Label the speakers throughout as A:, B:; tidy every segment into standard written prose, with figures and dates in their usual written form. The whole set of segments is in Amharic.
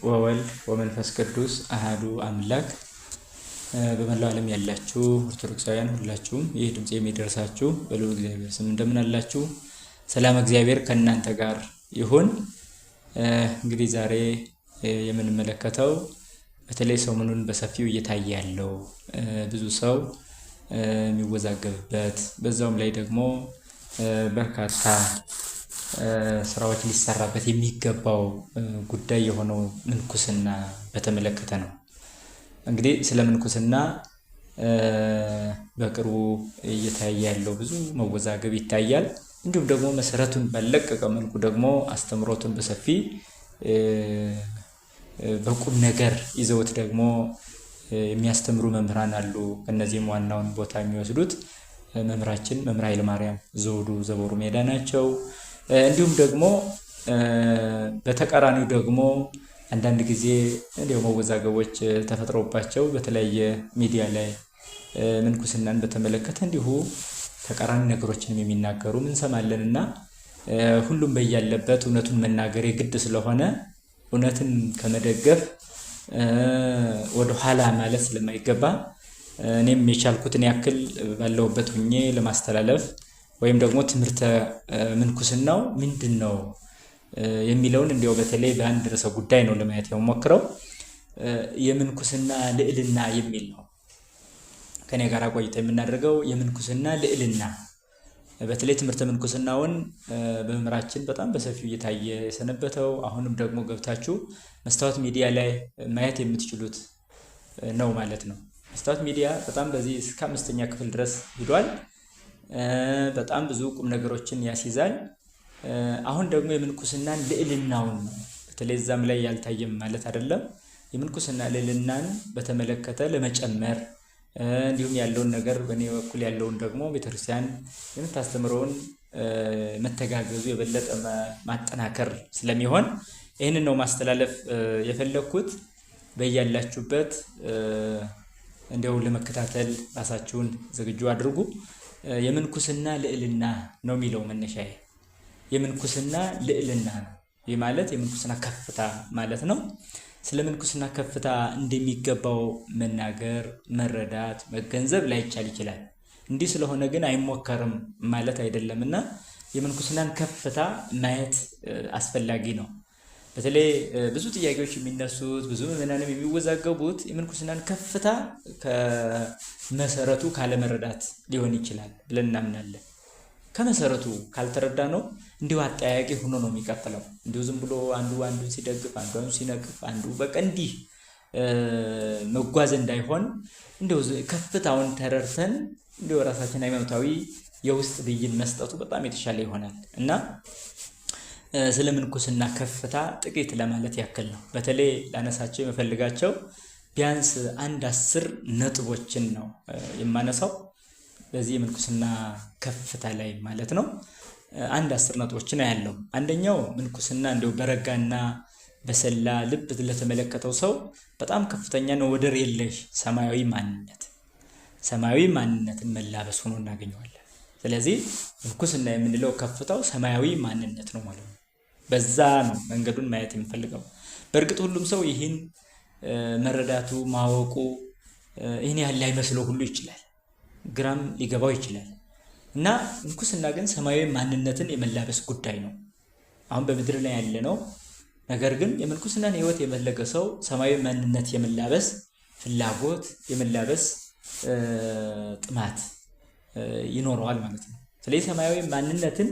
A: ወወልድ ወመንፈስ ቅዱስ አሃዱ አምላክ። በመላው ዓለም ያላችሁ ኦርቶዶክሳውያን ሁላችሁም ይህ ድምጽ የሚደርሳችሁ በልዑል እግዚአብሔር ስም እንደምን አላችሁ? ሰላም እግዚአብሔር ከእናንተ ጋር ይሁን። እንግዲህ ዛሬ የምንመለከተው በተለይ ሰሞኑን በሰፊው እየታየ ያለው ብዙ ሰው የሚወዛገብበት በዛውም ላይ ደግሞ በርካታ ስራዎች ሊሰራበት የሚገባው ጉዳይ የሆነው ምንኩስና በተመለከተ ነው። እንግዲህ ስለ ምንኩስና በቅርቡ እየታየ ያለው ብዙ መወዛገብ ይታያል። እንዲሁም ደግሞ መሰረቱን ባለቀቀ መልኩ ደግሞ አስተምሮቱን በሰፊ በቁም ነገር ይዘውት ደግሞ የሚያስተምሩ መምህራን አሉ። ከነዚህም ዋናውን ቦታ የሚወስዱት መምህራችን መምህር ኃይለማርያም ዘውዱ ዘቦሩ ሜዳ ናቸው። እንዲሁም ደግሞ በተቃራኒው ደግሞ አንዳንድ ጊዜ እንዲሁ መወዛገቦች ተፈጥረውባቸው በተለያየ ሚዲያ ላይ ምንኩስናን በተመለከተ እንዲሁ ተቃራኒ ነገሮችንም የሚናገሩ እንሰማለንና ሁሉም በያለበት እውነቱን መናገር የግድ ስለሆነ እውነትን ከመደገፍ ወደ ኋላ ማለት ስለማይገባ እኔም የቻልኩትን ያክል ባለሁበት ሆኜ ለማስተላለፍ ወይም ደግሞ ትምህርተ ምንኩስናው ምንድነው የሚለውን እንዲያው በተለይ በአንድ ርዕሰ ጉዳይ ነው ለማየት የምሞክረው። የምንኩስና ልዕልና የሚል ነው። ከኔ ጋር ቆይታ የምናደርገው የምንኩስና ልዕልና በተለይ ትምህርተ ምንኩስናውን በመምህራችን በጣም በሰፊው እየታየ የሰነበተው አሁንም ደግሞ ገብታችሁ መስታወት ሚዲያ ላይ ማየት የምትችሉት ነው ማለት ነው። መስታወት ሚዲያ በጣም በዚህ እስከ 5ኛ ክፍል ድረስ ሄዷል። በጣም ብዙ ቁም ነገሮችን ያስይዛል። አሁን ደግሞ የምንኩስናን ልዕልናውን በተለይ እዛም ላይ ያልታየም ማለት አይደለም። የምንኩስና ልዕልናን በተመለከተ ለመጨመር እንዲሁም ያለውን ነገር በእኔ በኩል ያለውን ደግሞ ቤተክርስቲያን የምታስተምረውን መተጋገዙ የበለጠ ማጠናከር ስለሚሆን ይህንን ነው ማስተላለፍ የፈለኩት። በያላችሁበት እንዲያው ለመከታተል ራሳችሁን ዝግጁ አድርጉ። የምንኩስና ልዕልና ነው የሚለው መነሻዬ። የምንኩስና ልዕልና ነው። ይህ ማለት የምንኩስና ከፍታ ማለት ነው። ስለ ምንኩስና ከፍታ እንደሚገባው መናገር፣ መረዳት፣ መገንዘብ ላይቻል ይችላል። እንዲህ ስለሆነ ግን አይሞከርም ማለት አይደለምና የምንኩስናን ከፍታ ማየት አስፈላጊ ነው። በተለይ ብዙ ጥያቄዎች የሚነሱት ብዙ ምዕመናንም የሚወዛገቡት የምንኩስናን ከፍታ ከመሰረቱ ካለመረዳት ሊሆን ይችላል ብለን እናምናለን። ከመሰረቱ ካልተረዳ ነው እንዲሁ አጠያያቂ ሆኖ ነው የሚቀጥለው። እንዲሁ ዝም ብሎ አንዱ አንዱን ሲደግፍ አንዱ ሲነቅፍ አንዱ በቃ እንዲህ መጓዝ እንዳይሆን እንዲሁ ከፍታውን ተረድተን እንዲሁ ራሳችን ሃይማኖታዊ የውስጥ ብይን መስጠቱ በጣም የተሻለ ይሆናል እና ስለ ምንኩስና ከፍታ ጥቂት ለማለት ያክል ነው። በተለይ ላነሳቸው የምፈልጋቸው ቢያንስ 10 ነጥቦችን ነው የማነሳው በዚህ የምንኩስና ከፍታ ላይ ማለት ነው። 10 ነጥቦችን ያለው አንደኛው ምንኩስና እንደው በረጋና በሰላ ልብ ለተመለከተው ሰው በጣም ከፍተኛ ነው፣ ወደር የለሽ ሰማያዊ ማንነትን መላበስ ሆኖ እናገኘዋለን። ስለዚህ ምንኩስና የምንለው ከፍታው ሰማያዊ ማንነት ነው ማለት ነው። በዛ ነው መንገዱን ማየት የምፈልገው። በእርግጥ ሁሉም ሰው ይህን መረዳቱ ማወቁ ይህን ያህል ላይመስለው ሁሉ ይችላል፣ ግራም ሊገባው ይችላል እና ምንኩስና ግን ሰማያዊ ማንነትን የመላበስ ጉዳይ ነው። አሁን በምድር ላይ ያለ ነው። ነገር ግን የምንኩስናን ሕይወት የመለገ ሰው ሰማያዊ ማንነት የመላበስ ፍላጎት የመላበስ ጥማት ይኖረዋል ማለት ነው። ስለዚህ ሰማያዊ ማንነትን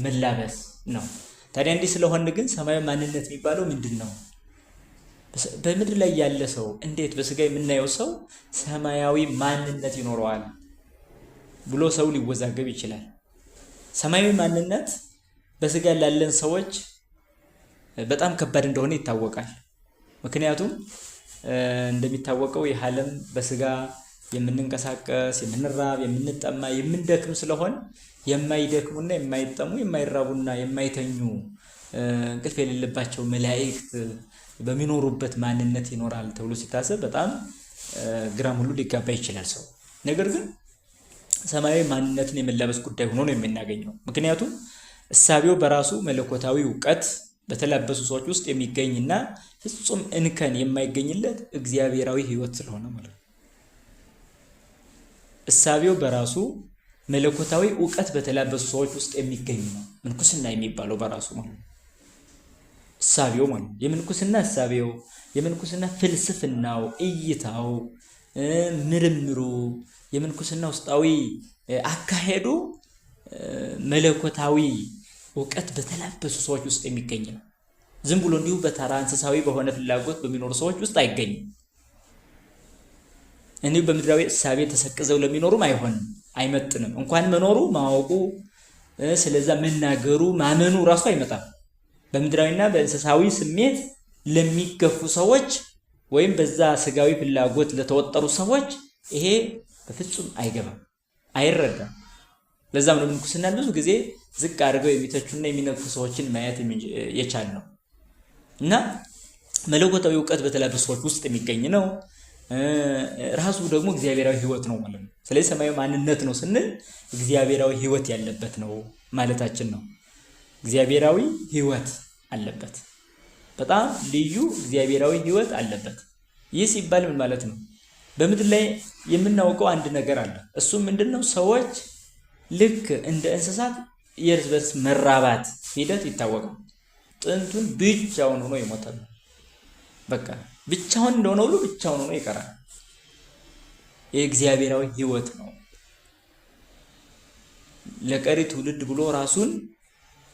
A: መላበስ ነው። ታዲያ እንዲህ ስለሆነ ግን ሰማያዊ ማንነት የሚባለው ምንድን ነው? በምድር ላይ ያለ ሰው እንዴት በስጋ የምናየው ሰው ሰማያዊ ማንነት ይኖረዋል ብሎ ሰው ሊወዛገብ ይችላል። ሰማያዊ ማንነት በስጋ ላለን ሰዎች በጣም ከባድ እንደሆነ ይታወቃል። ምክንያቱም እንደሚታወቀው ይህ ዓለም በስጋ የምንንቀሳቀስ የምንራብ የምንጠማ የምንደክም ስለሆን የማይደክሙና የማይጠሙ የማይራቡና የማይተኙ እንቅልፍ የሌለባቸው መላእክት በሚኖሩበት ማንነት ይኖራል ተብሎ ሲታሰብ በጣም ግራም ሁሉ ሊጋባ ይችላል ሰው። ነገር ግን ሰማያዊ ማንነትን የመላበስ ጉዳይ ሆኖ ነው የምናገኘው። ምክንያቱም እሳቤው በራሱ መለኮታዊ ዕውቀት በተላበሱ ሰዎች ውስጥ የሚገኝና ፍጹም እንከን የማይገኝለት እግዚአብሔራዊ ሕይወት ስለሆነ ማለት ነው። እሳቤው በራሱ መለኮታዊ ዕውቀት በተላበሱ ሰዎች ውስጥ የሚገኝ ነው ምንኩስና የሚባለው በራሱ ማለት ነው። እሳቤው ማለት ነው። የምንኩስና እሳቤው፣ የምንኩስና ፍልስፍናው፣ እይታው፣ ምርምሩ፣ የምንኩስና ውስጣዊ አካሄዱ መለኮታዊ ዕውቀት በተላበሱ ሰዎች ውስጥ የሚገኝ ነው። ዝም ብሎ እንዲሁ በተራ እንስሳዊ በሆነ ፍላጎት በሚኖሩ ሰዎች ውስጥ አይገኝም። እንዲሁ በምድራዊ እሳቤ ተሰቅዘው ለሚኖሩም አይሆንም፣ አይመጥንም። እንኳን መኖሩ ማወቁ፣ ስለዛ መናገሩ ማመኑ ራሱ አይመጣም። በምድራዊና በእንስሳዊ ስሜት ለሚገፉ ሰዎች ወይም በዛ ስጋዊ ፍላጎት ለተወጠሩ ሰዎች ይሄ በፍጹም አይገባም፣ አይረዳም። ለዛም ነው ምንኩስናን ብዙ ጊዜ ዝቅ አድርገው የሚተቹና የሚነኩ ሰዎችን ማየት የቻል ነው። እና መለኮታዊ ዕውቀት በተላበሱ ሰዎች ውስጥ የሚገኝ ነው። ራሱ ደግሞ እግዚአብሔራዊ ሕይወት ነው ማለት ነው። ስለዚህ ሰማያዊ ማንነት ነው ስንል እግዚአብሔራዊ ሕይወት ያለበት ነው ማለታችን ነው። እግዚአብሔራዊ ሕይወት አለበት፣ በጣም ልዩ እግዚአብሔራዊ ሕይወት አለበት። ይህ ሲባል ምን ማለት ነው? በምድር ላይ የምናውቀው አንድ ነገር አለ። እሱም ምንድነው? ሰዎች ልክ እንደ እንስሳት የእርስ በርስ መራባት ሂደት ይታወቃል። ጥንቱን ብቻውን ሆኖ ይሞታል። በቃ ብቻውን እንደሆነ ሁሉ ብቻውን ሆኖ ይቀራል። የእግዚአብሔራዊ ሕይወት ነው። ለቀሪ ትውልድ ብሎ ራሱን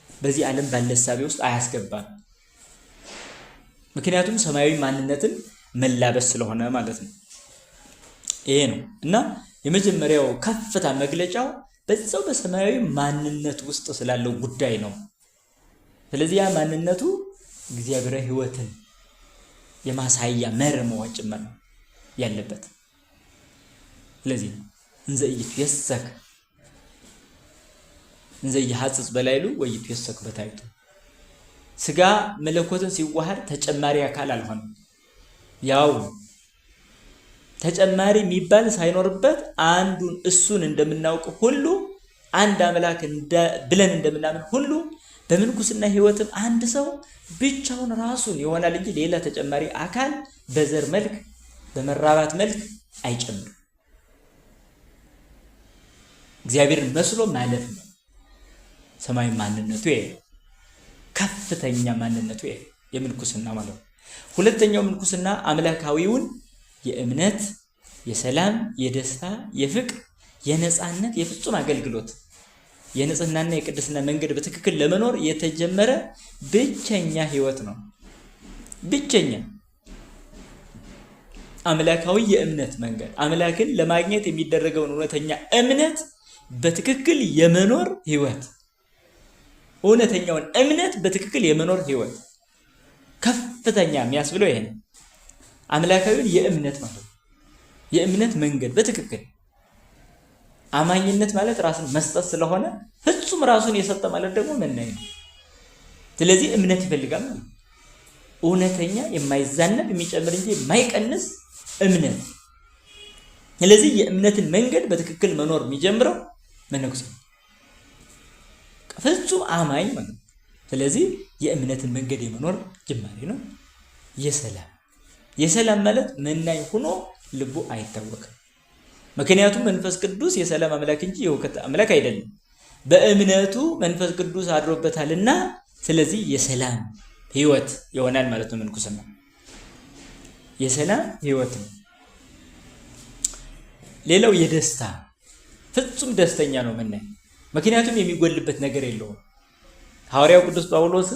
A: በዚህ ዓለም ባለ እሳቤ ውስጥ አያስገባም። ምክንያቱም ሰማያዊ ማንነትን መላበስ ስለሆነ ማለት ነው። ይሄ ነው እና የመጀመሪያው ከፍታ መግለጫው በዛው በሰማያዊ ማንነት ውስጥ ስላለው ጉዳይ ነው። ስለዚህ ያ ማንነቱ እግዚአብሔራዊ ሕይወትን የማሳያ መርህ መሆን ጭምር ነው ያለበት። ስለዚህ ነው እንዘ ኢይትየሰክ እንዘ ኢይሐጽጽ በላዕሉ ወኢይትየሰክ በታሕቱ። ስጋ መለኮትን ሲዋሃድ ተጨማሪ አካል አልሆነም። ያው ተጨማሪ የሚባል ሳይኖርበት አንዱን እሱን እንደምናውቅ ሁሉ አንድ አምላክ ብለን እንደምናምን ሁሉ በምንኩስና ሕይወትም አንድ ሰው ብቻውን ራሱን ይሆናል እንጂ ሌላ ተጨማሪ አካል በዘር መልክ በመራባት መልክ አይጨምርም። እግዚአብሔርን መስሎ ማለፍ ነው ሰማያዊ ማንነቱ ይሄ፣ ከፍተኛ ማንነቱ ይሄ የምንኩስና ማለት ነው። ሁለተኛው ምንኩስና አምላካዊውን የእምነት፣ የሰላም፣ የደስታ፣ የፍቅር፣ የነጻነት፣ የፍጹም አገልግሎት፣ የንጽህናና የቅድስና መንገድ በትክክል ለመኖር የተጀመረ ብቸኛ ሕይወት ነው። ብቸኛ አምላካዊ የእምነት መንገድ፣ አምላክን ለማግኘት የሚደረገውን እውነተኛ እምነት በትክክል የመኖር ሕይወት፣ እውነተኛውን እምነት በትክክል የመኖር ሕይወት ከፍተኛ የሚያስብለው ይሄ ነው። አምላካዊውን የእምነት ማለት የእምነት መንገድ በትክክል አማኝነት ማለት ራስን መስጠት ስለሆነ ፍጹም ራሱን የሰጠ ማለት ደግሞ መናኝ ነው። ስለዚህ እምነት ይፈልጋል ማለት እውነተኛ የማይዛነብ የሚጨምር እንጂ የማይቀንስ እምነት። ስለዚህ የእምነትን መንገድ በትክክል መኖር የሚጀምረው መነኩሴ ፍጹም አማኝ ማለት ነው። ስለዚህ የእምነትን መንገድ የመኖር ጅማሬ ነው። የሰላም ማለት መናኝ ሆኖ ልቡ አይታወክም። ምክንያቱም መንፈስ ቅዱስ የሰላም አምላክ እንጂ የሁከት አምላክ አይደለም። በእምነቱ መንፈስ ቅዱስ አድሮበታልና ስለዚህ የሰላም ሕይወት ይሆናል ማለት ነው። ምንኩስና የሰላም ሕይወት ነው። ሌላው የደስታ ፍጹም ደስተኛ ነው መናኝ፣ ምክንያቱም የሚጎልበት ነገር የለውም። ሐዋርያው ቅዱስ ጳውሎስ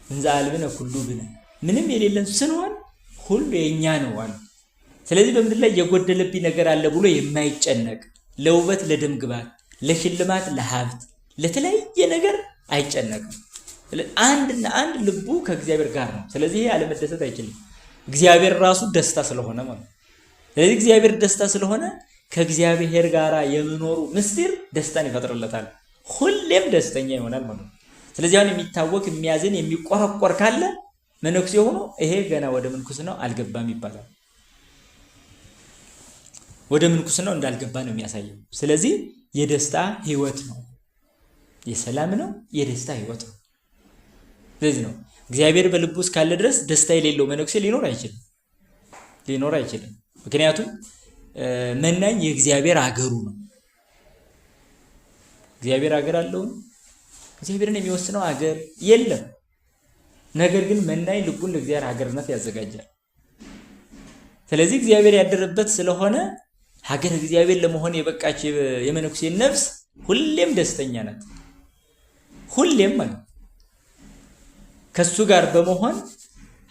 A: እንዘ አልብነ ኩሉ ብነ፣ ምንም የሌለን ስንሆን ሁሉ የኛ ነው አለ። ስለዚህ በምድር ላይ የጎደለብኝ ነገር አለ ብሎ የማይጨነቅ ለውበት፣ ለደም ግባት፣ ለሽልማት፣ ለሀብት፣ ለተለያየ ነገር አይጨነቅም። አንድና አንድ ልቡ ከእግዚአብሔር ጋር ነው። ስለዚህ ይሄ አለመደሰት አይችልም። እግዚአብሔር ራሱ ደስታ ስለሆነ ማለት ነው። ስለዚህ እግዚአብሔር ደስታ ስለሆነ ከእግዚአብሔር ጋር የመኖሩ ምስጢር ደስታን ይፈጥርለታል። ሁሌም ደስተኛ ይሆናል ማለት ነው። ስለዚህ አሁን የሚታወቅ የሚያዝን የሚቆረቆር ካለ መነኩሴ ሆኖ ይሄ ገና ወደ ምንኩስናው አልገባም ይባላል። ወደ ምንኩስናው እንዳልገባ ነው የሚያሳየው። ስለዚህ የደስታ ሕይወት ነው፣ የሰላም ነው፣ የደስታ ሕይወት ነው። ስለዚህ ነው እግዚአብሔር በልቡ ውስጥ ካለ ድረስ ደስታ የሌለው መነኩሴ ሊኖር አይችልም። ምክንያቱም መናኝ የእግዚአብሔር አገሩ ነው። እግዚአብሔር አገር አለው። እግዚአብሔርን የሚወስነው አገር የለም። ነገር ግን መናኝ ልቡን ለእግዚአብሔር ሀገርነት ያዘጋጃል። ስለዚህ እግዚአብሔር ያደረበት ስለሆነ ሀገር እግዚአብሔር ለመሆን የበቃች የመነኩሴ ነፍስ ሁሌም ደስተኛ ናት። ሁሌም ማለት ከሱ ጋር በመሆን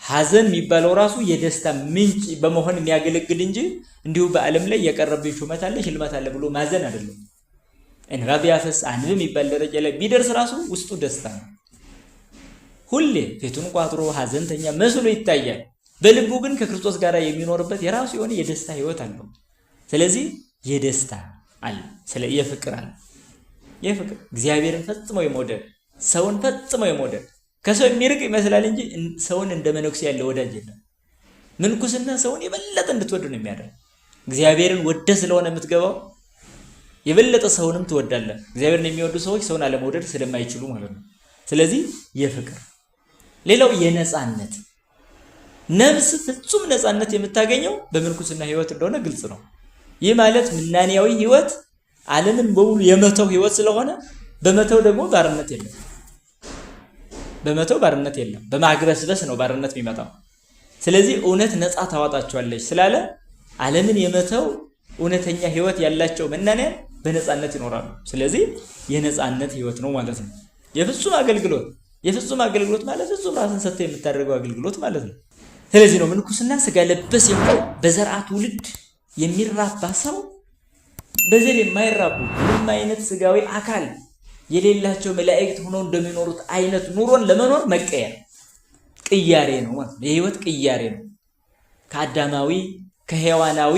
A: ሐዘን የሚባለው ራሱ የደስታ ምንጭ በመሆን የሚያገለግል እንጂ እንዲሁ በዓለም ላይ የቀረብኝ ሹመት አለ ሽልማት አለ ብሎ ማዘን አይደለም። እንባ ቢያፈስ አንብ የሚባል ደረጃ ላይ ቢደርስ ራሱ ውስጡ ደስታ ነው። ሁሌ ፊቱን ቋጥሮ ሐዘንተኛ መስሎ ይታያል። በልቡ ግን ከክርስቶስ ጋር የሚኖርበት የራሱ የሆነ የደስታ ህይወት አለው። ስለዚህ የደስታ አለ፣ የፍቅር አለ። የፍቅር እግዚአብሔርን ፈጽሞ የመውደድ ሰውን ፈጽሞ የመውደድ ከሰው የሚርቅ ይመስላል እንጂ ሰውን እንደ መነኩሴ ያለ ወዳጅ የለም። ምንኩስና ሰውን የበለጠ እንድትወድ ነው የሚያደርግ። እግዚአብሔርን ወደ ስለሆነ የምትገባው የበለጠ ሰውንም ትወዳለህ። እግዚአብሔርን የሚወዱ ሰዎች ሰውን አለመውደድ ስለማይችሉ ማለት ነው። ስለዚህ የፍቅር ሌላው የነጻነት ነፍስ ፍጹም ነጻነት የምታገኘው በምንኩስና ህይወት እንደሆነ ግልጽ ነው። ይህ ማለት ምናኔያዊ ህይወት ዓለምን በሙሉ የመተው ህይወት ስለሆነ በመተው ደግሞ ባርነት የለም። በማግበስበስ ነው ባርነት የሚመጣው። ስለዚህ እውነት ነጻ ታወጣቸዋለች ስላለ ዓለምን የመተው እውነተኛ ህይወት ያላቸው መናንያን በነጻነት ይኖራሉ። ስለዚህ የነጻነት ህይወት ነው ማለት ነው። የፍጹም አገልግሎት ማለት ፍጹም ራስን ሰጥተህ የምታደርገው አገልግሎት ማለት ነው። ስለዚህ ነው ምንኩስና ስጋ ለበስ የሚሆን በዘርዓ ትውልድ የሚራባ ሰው በዘር የማይራቡ ምንም አይነት ስጋዊ አካል የሌላቸው መላእክት ሆነው እንደሚኖሩት አይነት ኑሮን ለመኖር ቅያሬ ነው ማለት ነው። የህይወት ቅያሬ ነው። ከአዳማዊ ከሔዋናዊ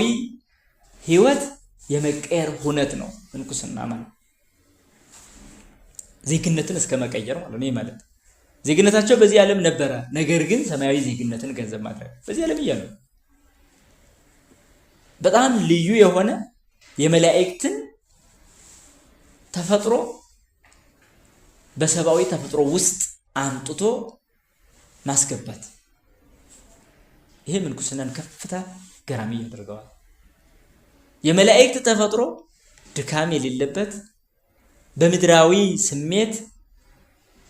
A: ህይወት የመቀየር ሁነት ነው ምንኩስና ማለት። ዜግነትን እስከ መቀየር ማለት ነው። ይህ ማለት ዜግነታቸው በዚህ ዓለም ነበረ፣ ነገር ግን ሰማያዊ ዜግነትን ገንዘብ ማድረግ በዚህ ዓለም እያሉ በጣም ልዩ የሆነ የመላእክትን ተፈጥሮ በሰብአዊ ተፈጥሮ ውስጥ አምጥቶ ማስገባት፣ ይሄ ምንኩስናን ከፍታ ገራሚ ያደርገዋል። የመላእክት ተፈጥሮ ድካም የሌለበት በምድራዊ ስሜት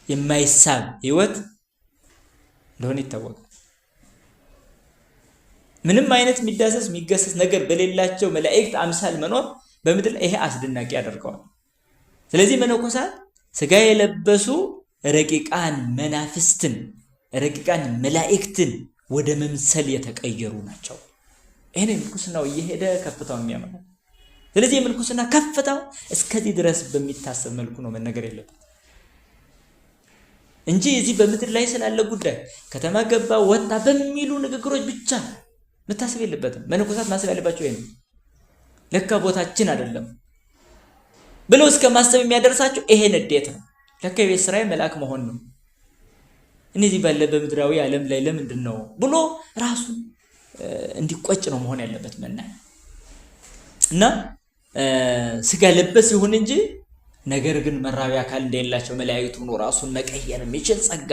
A: የማይሳብ ህይወት እንደሆነ ይታወቃል። ምንም አይነት የሚዳሰስ የሚገሰስ ነገር በሌላቸው መላእክት አምሳል መኖር በምድር ላይ ይሄ አስደናቂ ያደርገዋል። ስለዚህ መነኮሳት ስጋ የለበሱ ረቂቃን መናፍስትን ረቂቃን መላእክትን ወደ መምሰል የተቀየሩ ናቸው። ይሄን ምንኩስናው እየሄደ ከፍታው የሚያመጣ። ስለዚህ የምንኩስና ከፍታው እስከዚህ ድረስ በሚታሰብ መልኩ ነው መነገር ያለበት እንጂ እዚህ በምድር ላይ ስላለ ጉዳይ ከተማ ገባ ወጣ በሚሉ ንግግሮች ብቻ መታሰብ የለበትም። መነኮሳት ማሰብ ያለባቸው ይሄ ነው። ለካ ቦታችን አይደለም ብሎ እስከ ማሰብ የሚያደርሳቸው ይሄ ንዴት ነው። ለካ የቤት ስራዬ መልአክ መሆን ነው። እነዚህ ባለ በምድራዊ ዓለም ላይ ለምንድን ነው ብሎ ራሱን እንዲቆጭ ነው መሆን ያለበት መናኝ እና ስጋ ለበስ ይሁን እንጂ ነገር ግን መራቢ አካል እንደሌላቸው መላእክት ሆኖ ራሱን መቀየር የሚችል ጸጋ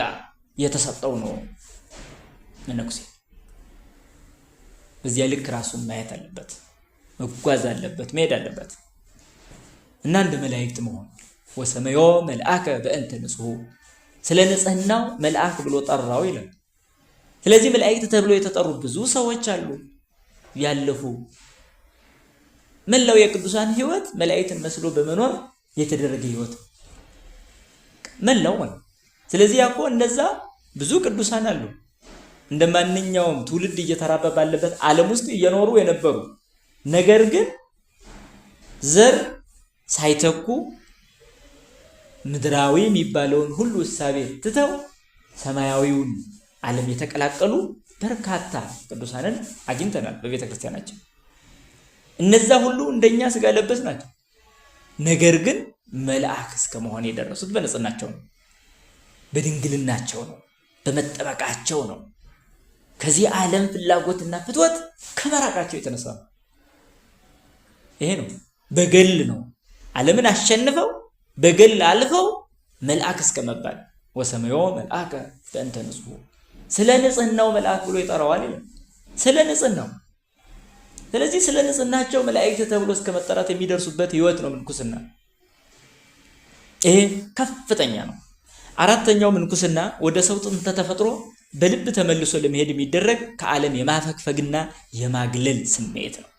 A: የተሰጠው ነው መነኩሴ። በዚያ ልክ ራሱን ማየት አለበት፣ መጓዝ አለበት፣ መሄድ አለበት እና እንደ መላእክት መሆን። ወሰመዮ መልአከ በእንተ ንጹሕ፣ ስለ ንጽህናው መልአክ ብሎ ጠራው ይላል። ስለዚህ መላእክት ተብሎ የተጠሩ ብዙ ሰዎች አሉ ያለፉ። መላው የቅዱሳን ህይወት መላእክትን መስሎ በመኖር የተደረገ ህይወት መላው ማለት። ስለዚህ ያኮ እነዛ ብዙ ቅዱሳን አሉ እንደማንኛውም ትውልድ እየተራባ ባለበት ዓለም ውስጥ እየኖሩ የነበሩ ነገር ግን ዘር ሳይተኩ ምድራዊ የሚባለውን ሁሉ እሳቤ ትተው ሰማያዊውን ዓለም የተቀላቀሉ በርካታ ቅዱሳንን አግኝተናል በቤተ ክርስቲያናችን። እነዛ ሁሉ እንደኛ ስጋ ለበስ ናቸው። ነገር ግን መልአክ እስከ መሆን የደረሱት በንጽህናቸው ነው፣ በድንግልናቸው ነው፣ በመጠበቃቸው ነው። ከዚህ ዓለም ፍላጎትና ፍትወት ከመራቃቸው የተነሳ ነው። ይሄ ነው በገል ነው ዓለምን አሸንፈው በገል አልፈው መልአክ እስከ መባል ወሰመዮ መልአከ በእንተ ንጹሕ ስለ ንጽህናው መልአክ ብሎ ይጠራዋል ይላል። ስለ ንጽህናው። ስለዚህ ስለ ንጽህናቸው መላእክት ተብሎ እስከ መጠራት የሚደርሱበት ህይወት ነው ምንኩስና። ይሄ ከፍተኛ ነው። አራተኛው ምንኩስና ወደ ሰው ጥንተ ተፈጥሮ በልብ ተመልሶ ለመሄድ የሚደረግ ከዓለም የማፈግፈግና የማግለል ስሜት ነው።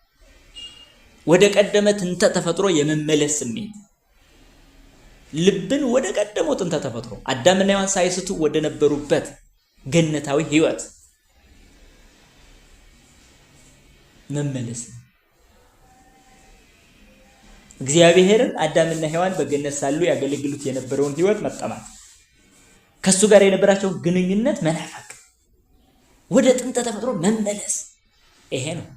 A: ወደ ቀደመ ጥንተ ተፈጥሮ የመመለስ ስሜት፣ ልብን ወደ ቀደመው ጥንተ ተፈጥሮ አዳምና ሔዋን ሳይስቱ ወደ ነበሩበት ገነታዊ ህይወት መመለስ። እግዚአብሔርን አዳምና ሔዋን በገነት ሳሉ ያገለግሉት የነበረውን ህይወት መጠማት፣ ከሱ ጋር የነበራቸውን ግንኙነት መናፈቅ፣ ወደ ጥንተ ተፈጥሮ መመለስ። ይሄ ነው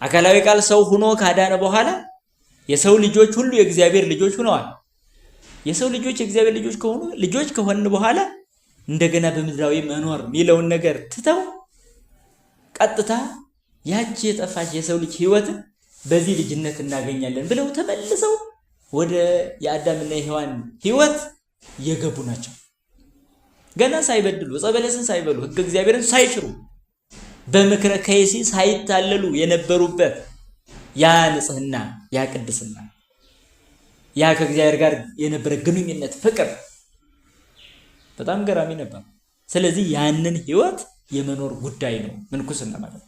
A: አካላዊ ቃል ሰው ሆኖ ካዳነ በኋላ የሰው ልጆች ሁሉ የእግዚአብሔር ልጆች ሆነዋል። የሰው ልጆች የእግዚአብሔር ልጆች ከሆኑ ልጆች ከሆኑ በኋላ እንደገና በምድራዊ መኖር የሚለውን ነገር ትተው ቀጥታ ያቺ የጠፋች የሰው ልጅ ህይወትን በዚህ ልጅነት እናገኛለን ብለው ተመልሰው ወደ የአዳምና የሔዋን ህይወት የገቡ ናቸው። ገና ሳይበድሉ ዕፀ በለስን ሳይበሉ ሕገ እግዚአብሔርን ሳይሽሩ በምክረ ከይሲ ሳይታለሉ የነበሩበት ያ ንጽህና፣ ያ ቅድስና፣ ያ ከእግዚአብሔር ጋር የነበረ ግንኙነት ፍቅር በጣም ገራሚ ነበር። ስለዚህ ያንን ህይወት የመኖር ጉዳይ ነው ምንኩስና ማለት።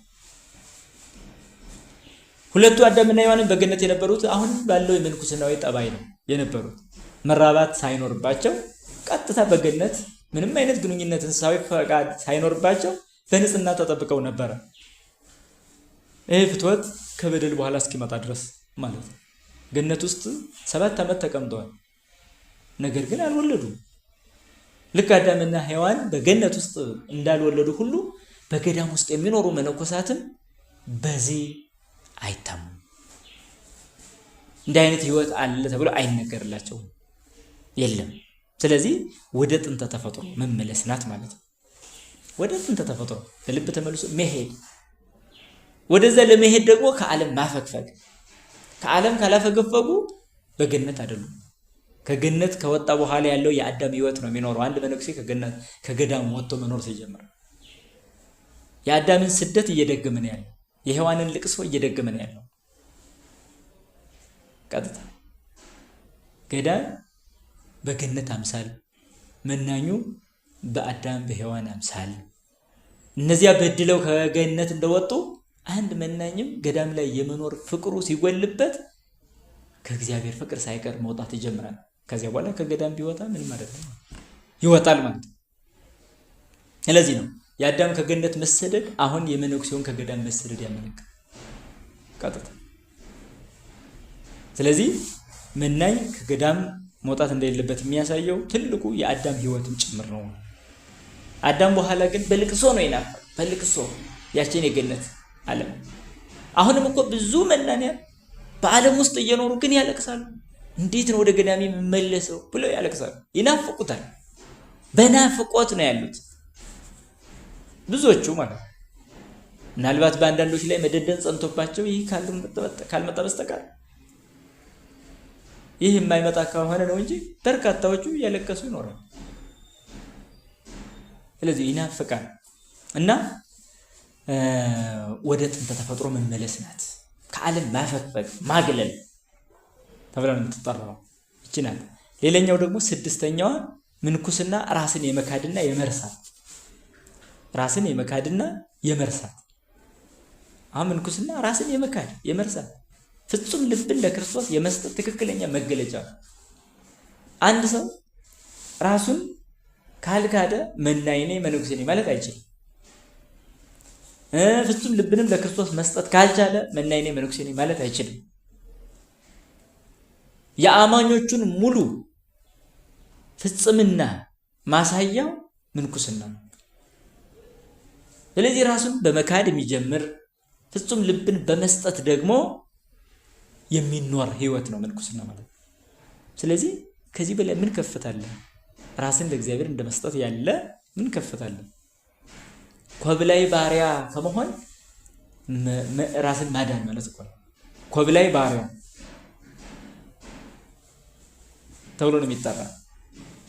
A: ሁለቱ አዳምና ሔዋንን በገነት የነበሩት አሁን ባለው የምንኩስናዊ ጠባይ ነው የነበሩት። መራባት ሳይኖርባቸው ቀጥታ በገነት ምንም አይነት ግንኙነት እንስሳዊ ፈቃድ ሳይኖርባቸው በንጽህና ተጠብቀው ነበር። ይሄ ፍትወት ከበደል በኋላ እስኪመጣ ድረስ ማለት ነው። ገነት ውስጥ 7 ዓመት ተቀምጠዋል። ነገር ግን አልወለዱም። ልክ አዳምና ሔዋን በገነት ውስጥ እንዳልወለዱ ሁሉ በገዳም ውስጥ የሚኖሩ መነኮሳትም በዚህ አይታሙም። እንዲህ አይነት ህይወት አለ ተብሎ አይነገርላቸውም፣ የለም። ስለዚህ ወደ ጥንተ ተፈጥሮ መመለስ ናት ማለት ነው። ወደ ጥንተ ተፈጥሮ በልብ ተመልሶ መሄድ፣ ወደዛ ለመሄድ ደግሞ ከዓለም ማፈግፈግ። ከዓለም ካላፈገፈጉ በገነት አይደሉም። ከገነት ከወጣ በኋላ ያለው የአዳም ህይወት ነው የሚኖረው። አንድ መነኩሴ ከገዳም ወጥቶ መኖር ሲጀምር የአዳምን ስደት እየደገመ ነው ያለው፣ የሔዋንን ልቅሶ እየደገመ ነው ያለው። ቀጥታ ገዳም በገነት አምሳል፣ መናኙ በአዳም በሔዋን አምሳል። እነዚያ በድለው ከገነት እንደወጡ አንድ መናኝም ገዳም ላይ የመኖር ፍቅሩ ሲጎልበት ከእግዚአብሔር ፍቅር ሳይቀር መውጣት ይጀምራል። ከዚያ በኋላ ከገዳም ቢወጣ ምን ማለት ነው? ይወጣል ማለት ነው። ስለዚህ ነው የአዳም ከገነት መሰደድ አሁን የመነኩሴውን ከገዳም መሰደድ ያመለክታል ቀጥታ። ስለዚህ መናኝ ከገዳም መውጣት እንደሌለበት የሚያሳየው ትልቁ የአዳም ህይወትም ጭምር ነው። አዳም በኋላ ግን በልቅሶ ነው ይናፈቅ፣ በልቅሶ ያችን የገነት ዓለም። አሁንም እኮ ብዙ መናንያን በዓለም ውስጥ እየኖሩ ግን ያለቅሳሉ። እንዴት ነው ወደ ገዳም የምመለሰው ብለው ያለቅሳሉ፣ ይናፍቁታል። በናፍቆት ነው ያሉት ብዙዎቹ ማለት ነው። ምናልባት በአንዳንዶች ላይ መደደን ጸንቶባቸው ይህ ካልመጣ በስተቀር ይህ የማይመጣ ከሆነ ነው እንጂ በርካታዎቹ እያለቀሱ ይኖራሉ። ስለዚህ ይናፍቃል እና ወደ ጥንተ ተፈጥሮ መመለስ ናት። ከዓለም ማፈግፈግ ማግለል ተብላ ነው የምትጠራው ይቺ ናት። ሌላኛው ደግሞ ስድስተኛዋ ምንኩስና ራስን የመካድና የመርሳት። ራስን የመካድና የመርሳት። አሁን ምንኩስና ራስን የመካድ የመርሳት ፍጹም ልብን ለክርስቶስ የመስጠት ትክክለኛ መገለጫ ነው። አንድ ሰው ራሱን ካልካደ መናኝ ነኝ መነኩሴ ነኝ ማለት አይችልም። ፍጹም ልብንም ለክርስቶስ መስጠት ካልቻለ መናኝ ነኝ መነኩሴ ነኝ ማለት አይችልም። የአማኞቹን ሙሉ ፍጽምና ማሳያው ምንኩስና ነው። ስለዚህ ራሱን በመካድ የሚጀምር ፍጹም ልብን በመስጠት ደግሞ የሚኖር ህይወት ነው ምንኩስና ማለት። ስለዚህ ከዚህ በላይ ምን ከፍታለ? ራስን ለእግዚአብሔር እንደመስጠት ያለ ምን ከፍታለ? ኮብላይ ባሪያ ከመሆን ራስን ማዳን ማለት እኮ ነው። ኮብላይ ባሪያ ተብሎ ነው የሚጠራ።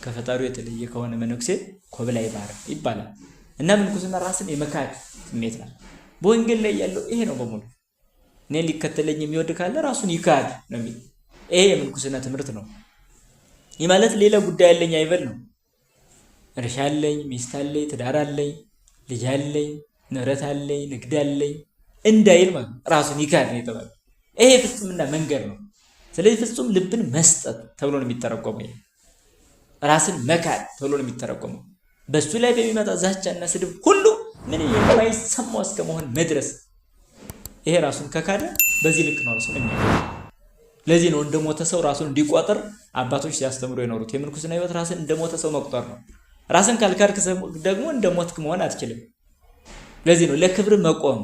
A: ከፈጣሪው የተለየ ከሆነ መነኩሴ ኮብላይ ባሪያ ይባላል። እና ምንኩስና ራስን የመካድ ስሜት ነው። በወንጌል ላይ ያለው ይሄ ነው በሙሉ። እኔን ሊከተለኝ የሚወድ ካለ ራሱን ይካድ ነው የሚል። ይሄ የምንኩስና ትምህርት ነው። ይህ ማለት ሌላ ጉዳይ አለኝ አይበል ነው። እርሻ አለኝ፣ ሚስት አለኝ፣ ትዳር አለኝ፣ ልጅ አለኝ፣ ንብረት አለኝ፣ ንግድ አለኝ እንዳይል ማለት ራሱን ይካድ ነው የተባለው። ይሄ ፍጹምና መንገድ ነው። ስለዚህ ፍጹም ልብን መስጠት ተብሎ ነው የሚተረጎመው። ራስን መካድ ተብሎ ነው የሚተረጎመው። በሱ ላይ በሚመጣ ዛቻና ስድብ ሁሉ ምን የማይሰማው እስከመሆን መድረስ። ይሄ ራሱን ከካደ በዚህ ልክ ነው ራሱን የሚያደርገው። ለዚህ ነው እንደሞተ ሰው ራሱን እንዲቆጥር አባቶች ሲያስተምሩ የኖሩት። የምንኩስና ሕይወት ራስን እንደሞተ ሰው መቁጠር ነው። ራስን ካልካድክ ደግሞ እንደሞትክ መሆን አትችልም። ለዚህ ነው ለክብር መቆም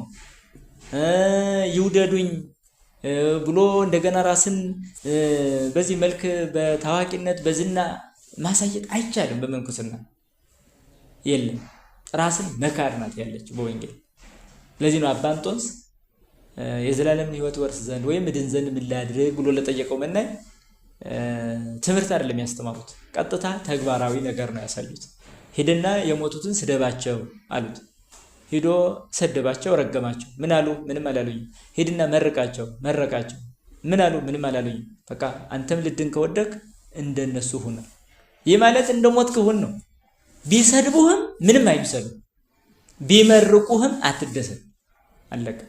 A: ይውደዱኝ ብሎ እንደገና ራስን በዚህ መልክ በታዋቂነት በዝና ማሳየት አይቻልም። በምንኩስና የለም። ራስን መካድ ናት ያለችው በወንጌል። ለዚህ ነው አባ እንጦንስ የዘላለምን ሕይወት ወርስ ዘንድ ወይም እድን ዘንድ ምን ላድርግ ብሎ ለጠየቀው መናኝ ትምህርት አይደለም ያስተማሩት፣ ቀጥታ ተግባራዊ ነገር ነው ያሳዩት። ሂድና የሞቱትን ስደባቸው አሉት። ሂዶ ሰደባቸው፣ ረገማቸው። ምን አሉ? ምንም አላሉኝ። ሂድና መርቃቸው፣ መረቃቸው። ምን አሉ? ምንም አላሉኝ። በቃ አንተም ልድን ከወደቅ እንደነሱ ሁን። ይህ ማለት እንደሞትክ ሁን ነው። ቢሰድቡህም ምንም አይምሰሉ፣ ቢመርቁህም አትደሰት። አለቀ።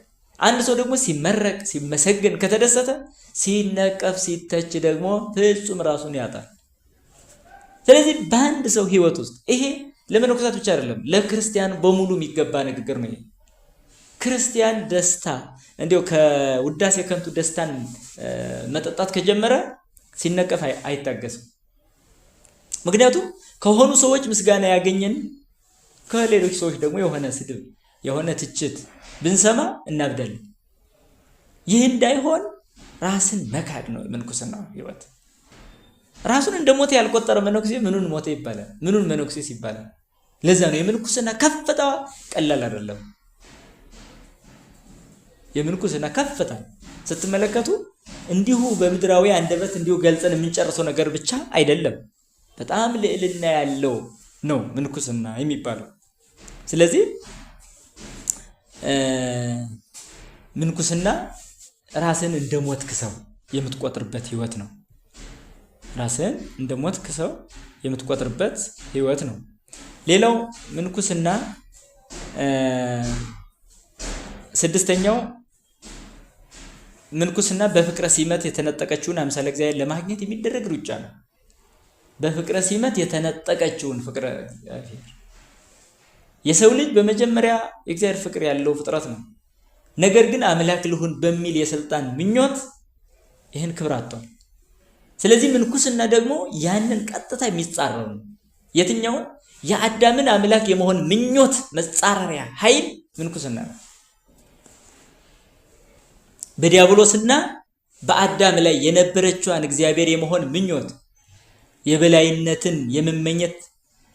A: አንድ ሰው ደግሞ ሲመረቅ ሲመሰገን ከተደሰተ፣ ሲነቀፍ ሲተች ደግሞ ፍጹም ራሱን ያጣል። ስለዚህ በአንድ ሰው ሕይወት ውስጥ ይሄ ለመነኮሳት ብቻ አይደለም፣ ለክርስቲያን በሙሉ የሚገባ ንግግር ነው። ክርስቲያን ደስታ እንዲያው ከውዳሴ ከንቱ ደስታን መጠጣት ከጀመረ ሲነቀፍ አይታገስም። ምክንያቱም ከሆኑ ሰዎች ምስጋና ያገኘን ከሌሎች ሰዎች ደግሞ የሆነ ስድብ የሆነ ትችት ብንሰማ እናብዳለን። ይህ እንዳይሆን ራስን መካድ ነው የምንኩስና ሕይወት። ራሱን እንደሞተ ያልቆጠረ መነኩሴ ምኑን ሞተ ይባላል? ምኑን መነኩሴስ ይባላል? ለዛ ነው የምንኩስና ከፍታዋ ቀላል አይደለም። የምንኩስና ከፍታ ስትመለከቱ እንዲሁ በምድራዊ አንደበት እንዲሁ ገልጸን የምንጨርሰው ነገር ብቻ አይደለም። በጣም ልዕልና ያለው ነው ምንኩስና የሚባለው። ስለዚህ ምንኩስና ራስን እንደሞትክ ሰው የምትቆጥርበት ሕይወት ነው። ራስን እንደሞትክ ሰው የምትቆጥርበት ሕይወት ነው። ሌላው ምንኩስና ስድስተኛው ምንኩስና በፍቅረ ሲመት የተነጠቀችውን አምሳለ እግዚአብሔር ለማግኘት የሚደረግ ሩጫ ነው። በፍቅረ ሲመት የተነጠቀችውን ፍቅረ እግዚአብሔር። የሰው ልጅ በመጀመሪያ የእግዚአብሔር ፍቅር ያለው ፍጥረት ነው። ነገር ግን አምላክ ልሁን በሚል የስልጣን ምኞት ይህን ክብር አጥቷል። ስለዚህ ምንኩስና ደግሞ ያንን ቀጥታ የሚጻረር ነው። የትኛውን? የአዳምን አምላክ የመሆን ምኞት መጻረሪያ ኃይል ምንኩስና ነው። በዲያብሎስና በአዳም ላይ የነበረችዋን እግዚአብሔር የመሆን ምኞት፣ የበላይነትን የመመኘት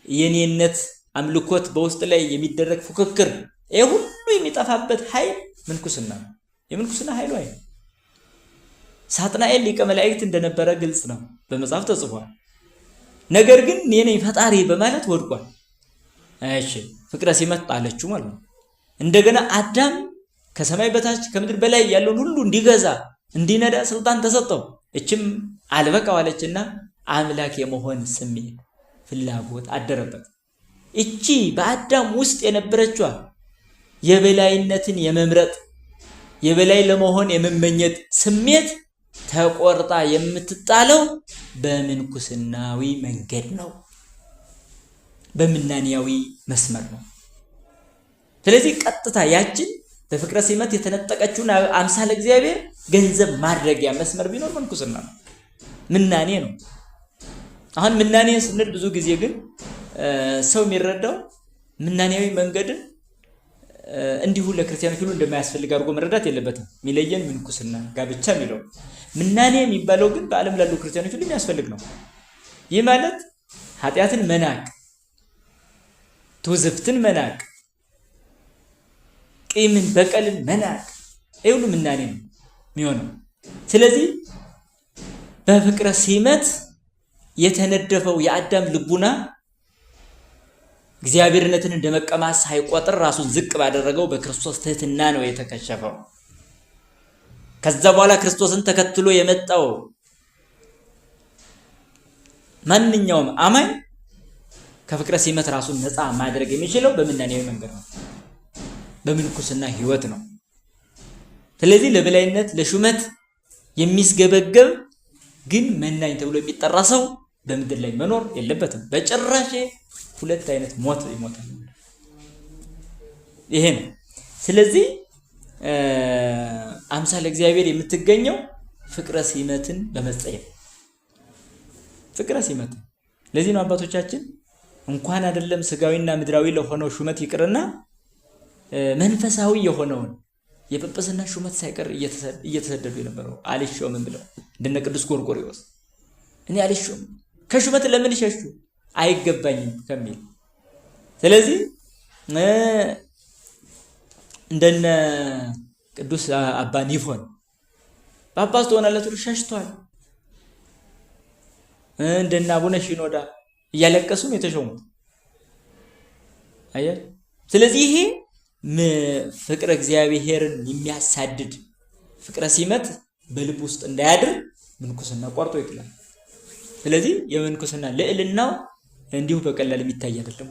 A: የኔነት አምልኮት፣ በውስጥ ላይ የሚደረግ ፉክክር፣ ይሄ ሁሉ የሚጠፋበት ኃይል ምንኩስና ነው። የምንኩስና ኃይሉ አይደል? ሳጥናኤል ሊቀ መላእክት እንደነበረ ግልጽ ነው፣ በመጽሐፍ ተጽፏል። ነገር ግን እኔ ነኝ ፈጣሪ በማለት ወድቋል። እሺ ፍቅረ ሲመት ጣለችው ማለት ነው። እንደገና አዳም ከሰማይ በታች ከምድር በላይ ያለውን ሁሉ እንዲገዛ እንዲነዳ ስልጣን ተሰጠው። እችም አልበቃው አለችና አምላክ የመሆን ስሜት ፍላጎት አደረበት። እቺ በአዳም ውስጥ የነበረችዋ የበላይነትን የመምረጥ የበላይ ለመሆን የመመኘት ስሜት ተቆርጣ የምትጣለው በምንኩስናዊ መንገድ ነው፣ በምናንያዊ መስመር ነው። ስለዚህ ቀጥታ ያችን በፍቅረ ሲመት የተነጠቀችውን አምሳለ እግዚአብሔር ገንዘብ ማድረጊያ መስመር ቢኖር ምንኩስና ነው፣ ምናኔ ነው። አሁን ምናኔ ስንል ብዙ ጊዜ ግን ሰው የሚረዳው ምናኔያዊ መንገድን እንዲሁ ለክርስቲያኖች ሁሉ እንደማያስፈልግ አድርጎ መረዳት የለበትም። የሚለየን ምንኩስና ጋብቻ የሚለው ምናኔ የሚባለው ግን በዓለም ላሉ ክርስቲያኖች ሁሉ የሚያስፈልግ ነው። ይህ ማለት ኃጢአትን መናቅ፣ ትውዝፍትን መናቅ፣ ቂምን በቀልን መናቅ፣ ይህ ሁሉ ምናኔ ነው የሚሆነው። ስለዚህ በፍቅረ ሲመት የተነደፈው የአዳም ልቡና እግዚአብሔርነትን እንደመቀማት ሳይቆጥር ራሱን ዝቅ ባደረገው በክርስቶስ ትህትና ነው የተከሸፈው። ከዛ በኋላ ክርስቶስን ተከትሎ የመጣው ማንኛውም አማኝ ከፍቅረ ሲመት ራሱን ነፃ ማድረግ የሚችለው በምናኔው መንገድ ነው፣ በምንኩስና ህይወት ነው። ስለዚህ ለበላይነት ለሹመት የሚስገበገብ ግን መናኝ ተብሎ የሚጠራ ሰው በምድር ላይ መኖር የለበትም። በጭራሽ ሁለት አይነት ሞት ይሞታል። ይሄ ነው። ስለዚህ አምሳለ እግዚአብሔር የምትገኘው ፍቅረ ሲመትን በመጸየፍ ፍቅረ ሲመትን። ለዚህ ነው አባቶቻችን እንኳን አይደለም ስጋዊና ምድራዊ ለሆነው ሹመት ይቅርና መንፈሳዊ የሆነውን የጵጵስና ሹመት ሳይቀር እየተሰደዱ የነበረው አልሾምም ብለው እንደነ ቅዱስ ጎርጎርዮስ እኔ አልሾም ከሹመት ለምን ሸሹ አይገባኝም ከሚል። ስለዚህ እንደነ ቅዱስ አባ ኒፎን ጳጳስ ትሆናለህ ብሎ ሸሽቷል። እንደነ አቡነ ሺኖዳ እያለቀሱም የተሾሙት አየህ። ስለዚህ ይሄ ፍቅረ እግዚአብሔርን የሚያሳድድ ፍቅረ ሲመት በልብ ውስጥ እንዳያድር ምንኩስና ቆርጦ ይጥላል። ስለዚህ የምንኩስና ልዕልናው እንዲሁ በቀላል የሚታይ አይደለም።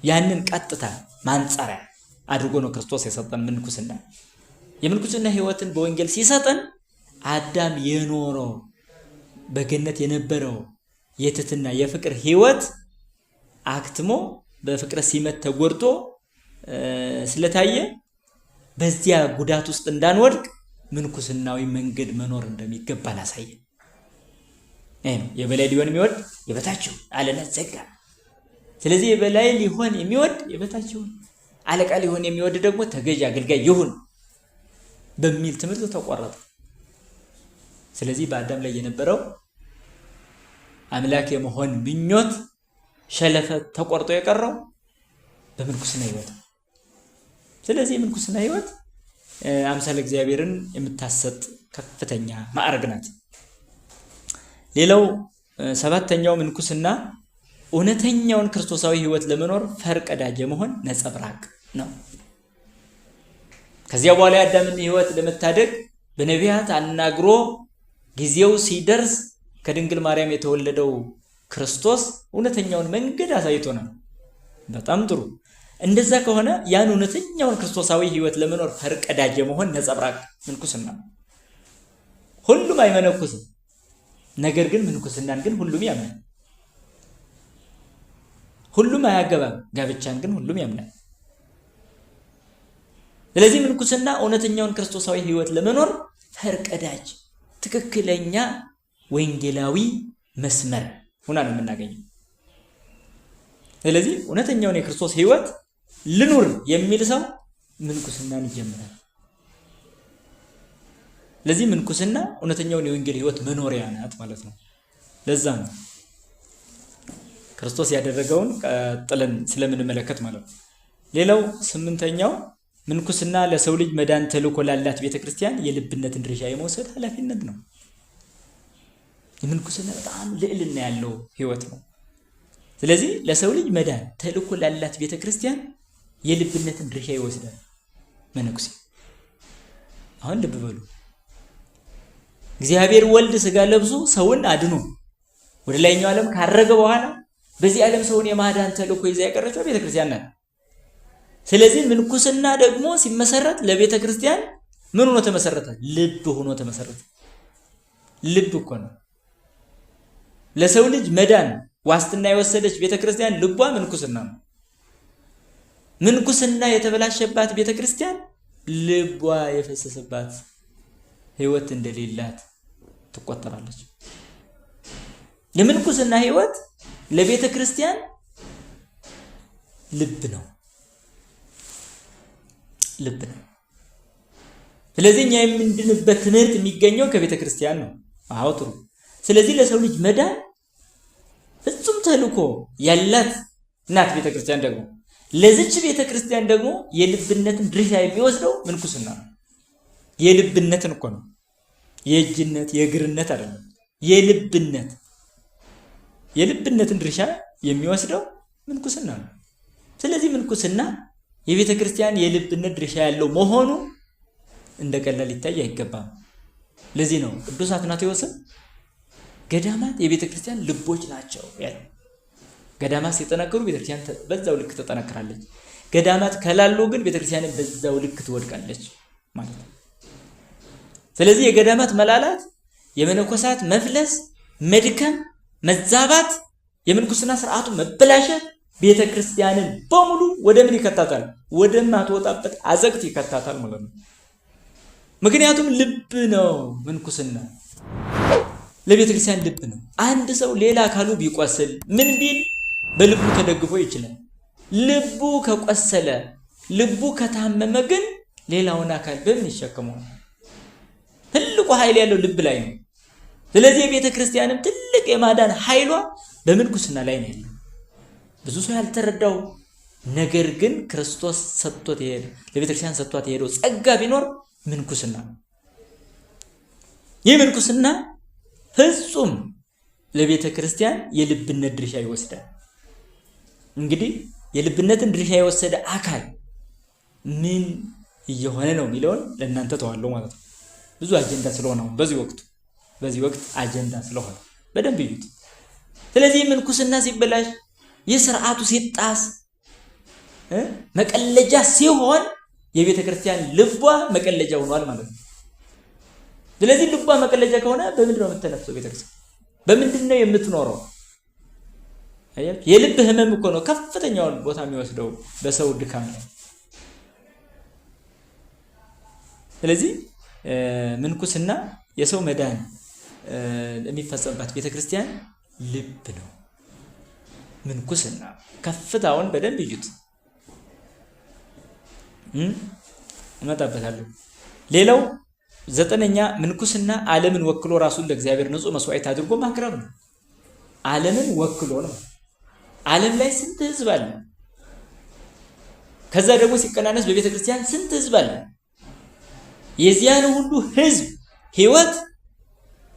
A: ያንን ቀጥታ ማንጸሪያ አድርጎ ነው ክርስቶስ የሰጠን ምንኩስና። የምንኩስና ህይወትን በወንጌል ሲሰጠን አዳም የኖረው በገነት የነበረው የትህትና የፍቅር ህይወት አክትሞ በፍቅረ ሲመት ተጎድቶ ስለታየ በዚያ ጉዳት ውስጥ እንዳንወድቅ ምንኩስናዊ መንገድ መኖር እንደሚገባ አሳየ። የበላይ ሊሆን የሚወድ የበታቸው አለና ዘጋ። ስለዚህ የበላይ ሊሆን የሚወድ የበታቸው፣ አለቃ ሊሆን የሚወድ ደግሞ ተገዥ አገልጋይ ይሁን በሚል ትምህርት ተቆረጠ። ስለዚህ በአዳም ላይ የነበረው አምላክ የመሆን ምኞት ሸለፈት ተቆርጦ የቀረው በምንኩስና ህይወት። ስለዚህ የምንኩስና ህይወት አምሳለ እግዚአብሔርን የምታሰጥ ከፍተኛ ማዕረግ ናት። ሌላው ሰባተኛው ምንኩስና እውነተኛውን ክርስቶሳዊ ህይወት ለመኖር ፈርቀዳጅ የመሆን ነጸብራቅ ነው። ከዚያ በኋላ የአዳምን ህይወት ለመታደግ በነቢያት አናግሮ ጊዜው ሲደርስ ከድንግል ማርያም የተወለደው ክርስቶስ እውነተኛውን መንገድ አሳይቶናል። በጣም ጥሩ። እንደዛ ከሆነ ያን እውነተኛውን ክርስቶሳዊ ህይወት ለመኖር ፈርቀዳጅ የመሆን ነጸብራቅ ምንኩስና። ሁሉም አይመነኩስም፣ ነገር ግን ምንኩስናን ግን ሁሉም ያምናል። ሁሉም አያገባም፣ ጋብቻን ግን ሁሉም ያምናል። ስለዚህ ምንኩስና እውነተኛውን ክርስቶሳዊ ህይወት ለመኖር ፈርቀዳጅ ትክክለኛ ወንጌላዊ መስመር ሆና ነው የምናገኘው። ስለዚህ እውነተኛውን የክርስቶስ ህይወት ልኑር የሚል ሰው ምንኩስናን ይጀምራል። ለዚህ ምንኩስና እውነተኛውን የወንጌል ህይወት መኖሪያ ናት ማለት ነው። ለዛ ነው ክርስቶስ ያደረገውን ቀጥለን ስለምንመለከት ማለት ነው። ሌላው ስምንተኛው ምንኩስና ለሰው ልጅ መዳን ተልኮ ላላት ቤተክርስቲያን የልብነትን ድርሻ የመውሰድ ኃላፊነት ነው። የምንኩስና በጣም ልዕልና ያለው ህይወት ነው። ስለዚህ ለሰው ልጅ መዳን ተልኮ ላላት ቤተክርስቲያን የልብነትን ድርሻ ይወስዳል መነኩሴ። አሁን ልብ በሉ፣ እግዚአብሔር ወልድ ስጋ ለብሶ ሰውን አድኖ ወደ ላይኛው ዓለም ካረገ በኋላ በዚህ ዓለም ሰውን የማዳን ተልኮ ይዛ ያቀረበው ቤተክርስቲያን ናት። ስለዚህ ምንኩስና ደግሞ ሲመሰረት ለቤተክርስቲያን ምን ሆኖ ተመሰረተ? ልብ ሆኖ ተመሰረተ። ልብ እኮ ነው ለሰው ልጅ መዳን ዋስትና የወሰደች ቤተክርስቲያን። ልቧ ምንኩስና ነው። ምንኩስና የተበላሸባት ቤተክርስቲያን ልቧ የፈሰሰባት ህይወት እንደሌላት ትቆጠራለች። የምንኩስና ህይወት ለቤተክርስቲያን ልብ ነው፣ ልብ ነው። ስለዚህ እኛ የምንድንበት ትምህርት የሚገኘው ከቤተክርስቲያን ነው። አዎ ጥሩ። ስለዚህ ለሰው ልጅ መዳን ፍጹም ተልኮ ያላት ናት ቤተክርስቲያን። ደግሞ ለዚች ቤተክርስቲያን ደግሞ የልብነትን ድርሻ የሚወስደው ምንኩስና ነው። የልብነትን እኮ ነው፣ የእጅነት የእግርነት አይደለም፣ የልብነት። የልብነትን ድርሻ የሚወስደው ምንኩስና ነው። ስለዚህ ምንኩስና የቤተ ክርስቲያን የልብነት ድርሻ ያለው መሆኑ እንደቀላል ሊታይ አይገባም። ለዚህ ነው ቅዱስ አትናቴዎስም ገዳማት የቤተ ክርስቲያን ልቦች ናቸው ያለው። ገዳማት ሲጠነክሩ ቤተ ክርስቲያን በዛው ልክ ተጠነክራለች። ገዳማት ከላሉ ግን ቤተ ክርስቲያን በዛው ልክ ትወድቃለች ማለት ነው። ስለዚህ የገዳማት መላላት፣ የመነኮሳት መፍለስ፣ መድከም፣ መዛባት፣ የምንኩስና ስርዓቱ መበላሸት ቤተ ክርስቲያንን በሙሉ ወደ ምን ይከታታል? ወደማትወጣበት አዘቅት ይከታታል ማለት ነው። ምክንያቱም ልብ ነው ምንኩስና፣ ለቤተ ክርስቲያን ልብ ነው። አንድ ሰው ሌላ አካሉ ቢቆስል ምን ቢል በልቡ ተደግፎ ይችላል። ልቡ ከቆሰለ፣ ልቡ ከታመመ ግን ሌላውን አካል በምን ይሸከመዋል? ትልቁ ኃይል ያለው ልብ ላይ ነው። ስለዚህ የቤተ ክርስቲያንም ትልቅ የማዳን ኃይሏ በምንኩስና ላይ ነው ያለው። ብዙ ሰው ያልተረዳው ነገር ግን ክርስቶስ ሰጥቶት የሄደ ለቤተ ክርስቲያን ሰጥቷት የሄደው ጸጋ ቢኖር ምንኩስና ነው። ይህ ምንኩስና ፍጹም ለቤተ ክርስቲያን የልብነት ድርሻ ይወስዳል። እንግዲህ የልብነትን ድርሻ የወሰደ አካል ምን እየሆነ ነው የሚለውን ለእናንተ ተዋለው ማለት ነው። ብዙ አጀንዳ ስለሆነ በዚህ ወቅት አጀንዳ ስለሆነ በደንብ ይዩት። ስለዚህ ምንኩስና ሲበላሽ፣ የሥርዓቱ ሲጣስ፣ መቀለጃ ሲሆን የቤተ ክርስቲያን ልቧ መቀለጃ ሆኗል ማለት ነው። ስለዚህ ልቧ መቀለጃ ከሆነ በምንድን ነው የምትነፍሰው? ቤተ ክርስቲያን በምንድን ነው የምትኖረው? የልብ ህመም እኮ ነው ከፍተኛውን ቦታ የሚወስደው በሰው ድካም ነው። ስለዚህ ምንኩስና የሰው መዳን የሚፈጸምባት ቤተክርስቲያን ልብ ነው። ምንኩስና ከፍታውን በደንብ ይዩት። እመጣበታለሁ። ሌላው 9ኛ ምንኩስና ዓለምን ወክሎ ራሱን ለእግዚአብሔር ንጹሕ መስዋዕት አድርጎ ማቅረብ ነው። ዓለምን ወክሎ ነው። ዓለም ላይ ስንት ህዝብ አለ? ከዛ ደግሞ ሲቀናነስ በቤተ ክርስቲያን ስንት ህዝብ አለ? የዚያን ሁሉ ህዝብ ህይወት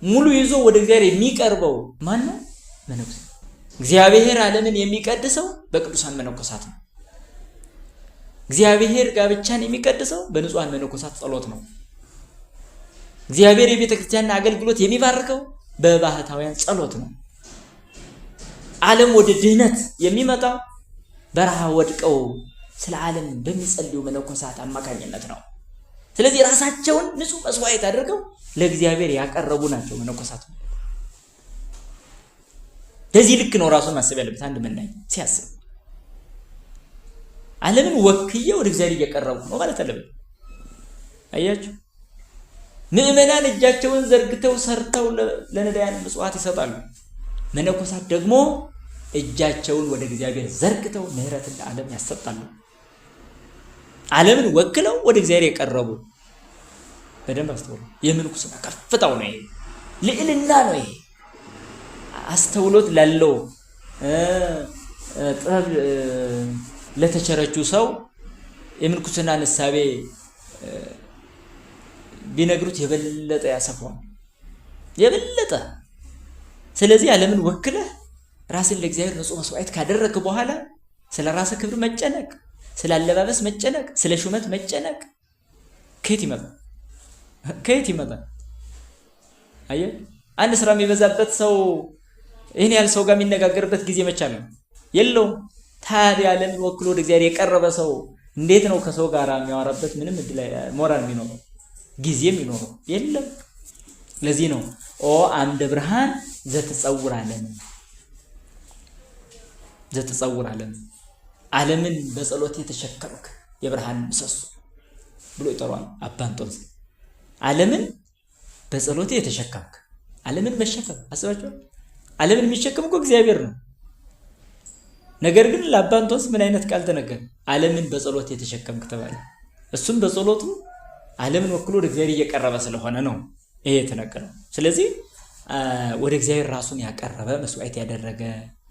A: ሙሉ ይዞ ወደ እግዚአብሔር የሚቀርበው ማን ነው? መነኩሴ። እግዚአብሔር ዓለምን የሚቀድሰው በቅዱሳን መነኮሳት ነው። እግዚአብሔር ጋብቻን የሚቀድሰው በንጹሃን መነኮሳት ጸሎት ነው። እግዚአብሔር የቤተ ክርስቲያንን አገልግሎት የሚባርከው በባህታውያን ጸሎት ነው። ዓለም ወደ ድህነት የሚመጣው በረሃ ወድቀው ስለ ዓለም በሚጸልዩ መነኮሳት አማካኝነት ነው። ስለዚህ ራሳቸውን ንጹህ መስዋዕት አድርገው ለእግዚአብሔር ያቀረቡ ናቸው መነኮሳት። በዚህ ልክ ነው ራሱን ማሰብ ያለበት አንድ መናኝ ሲያስብ። ዓለምን ወክዬ ወደ እግዚአብሔር እየቀረቡ ነው ማለት አለበት። አያችሁ፣ ምዕመናን እጃቸውን ዘርግተው ሰርተው ለነዳያን ምጽዋት ይሰጣሉ። መነኮሳት ደግሞ እጃቸውን ወደ እግዚአብሔር ዘርግተው ምህረትን ለዓለም ያሰጣሉ። ዓለምን ወክለው ወደ እግዚአብሔር የቀረቡ። በደንብ አስተውሉ። የምንኩስና ከፍታው ነው ይሄ፣ ልዕልና ነው ይሄ። አስተውሎት ላለው ጥበብ ለተቸረችው ሰው የምንኩስና ንሳቤ ቢነግሩት የበለጠ ያሰፋዋል፣ የበለጠ። ስለዚህ ዓለምን ወክለህ ራስን ለእግዚአብሔር ንጹሕ መስዋዕት ካደረግክ በኋላ ስለ ራስህ ክብር መጨነቅ፣ ስለ አለባበስ መጨነቅ፣ ስለ ሹመት መጨነቅ ከየት ይመጣል? ከየት ይመጣል? አየህ፣ አንድ ስራ የሚበዛበት ሰው ይህን ያህል ሰው ጋር የሚነጋገርበት ጊዜ መቻል ነው የለውም። ታዲያ ዓለምን ወክሎ ወደ እግዚአብሔር የቀረበ ሰው እንዴት ነው ከሰው ጋር የሚያወራበት ምንም እድል ሞራል የሚኖረው ጊዜም የሚኖረው የለም። ለዚህ ነው ኦ አምደ ብርሃን ዘትጸውር ዓለም ዓለምን በጸሎት የተሸከምክ የብርሃን ምሰሶ ብሎ ይጠራዋል አባ እንጦንስ። ዓለምን በጸሎት የተሸከምክ። ዓለምን መሸከም አስባችሁ፣ ዓለምን የሚሸከም እኮ እግዚአብሔር ነው። ነገር ግን ለአባ እንጦንስ ምን አይነት ቃል ተነገረ? ዓለምን በጸሎት የተሸከምክ ተባለ። እሱም በጸሎቱ ዓለምን ወክሎ ወደ እግዚአብሔር እየቀረበ ስለሆነ ነው ይሄ የተነገረው። ስለዚህ ወደ እግዚአብሔር ራሱን ያቀረበ መስዋዕት ያደረገ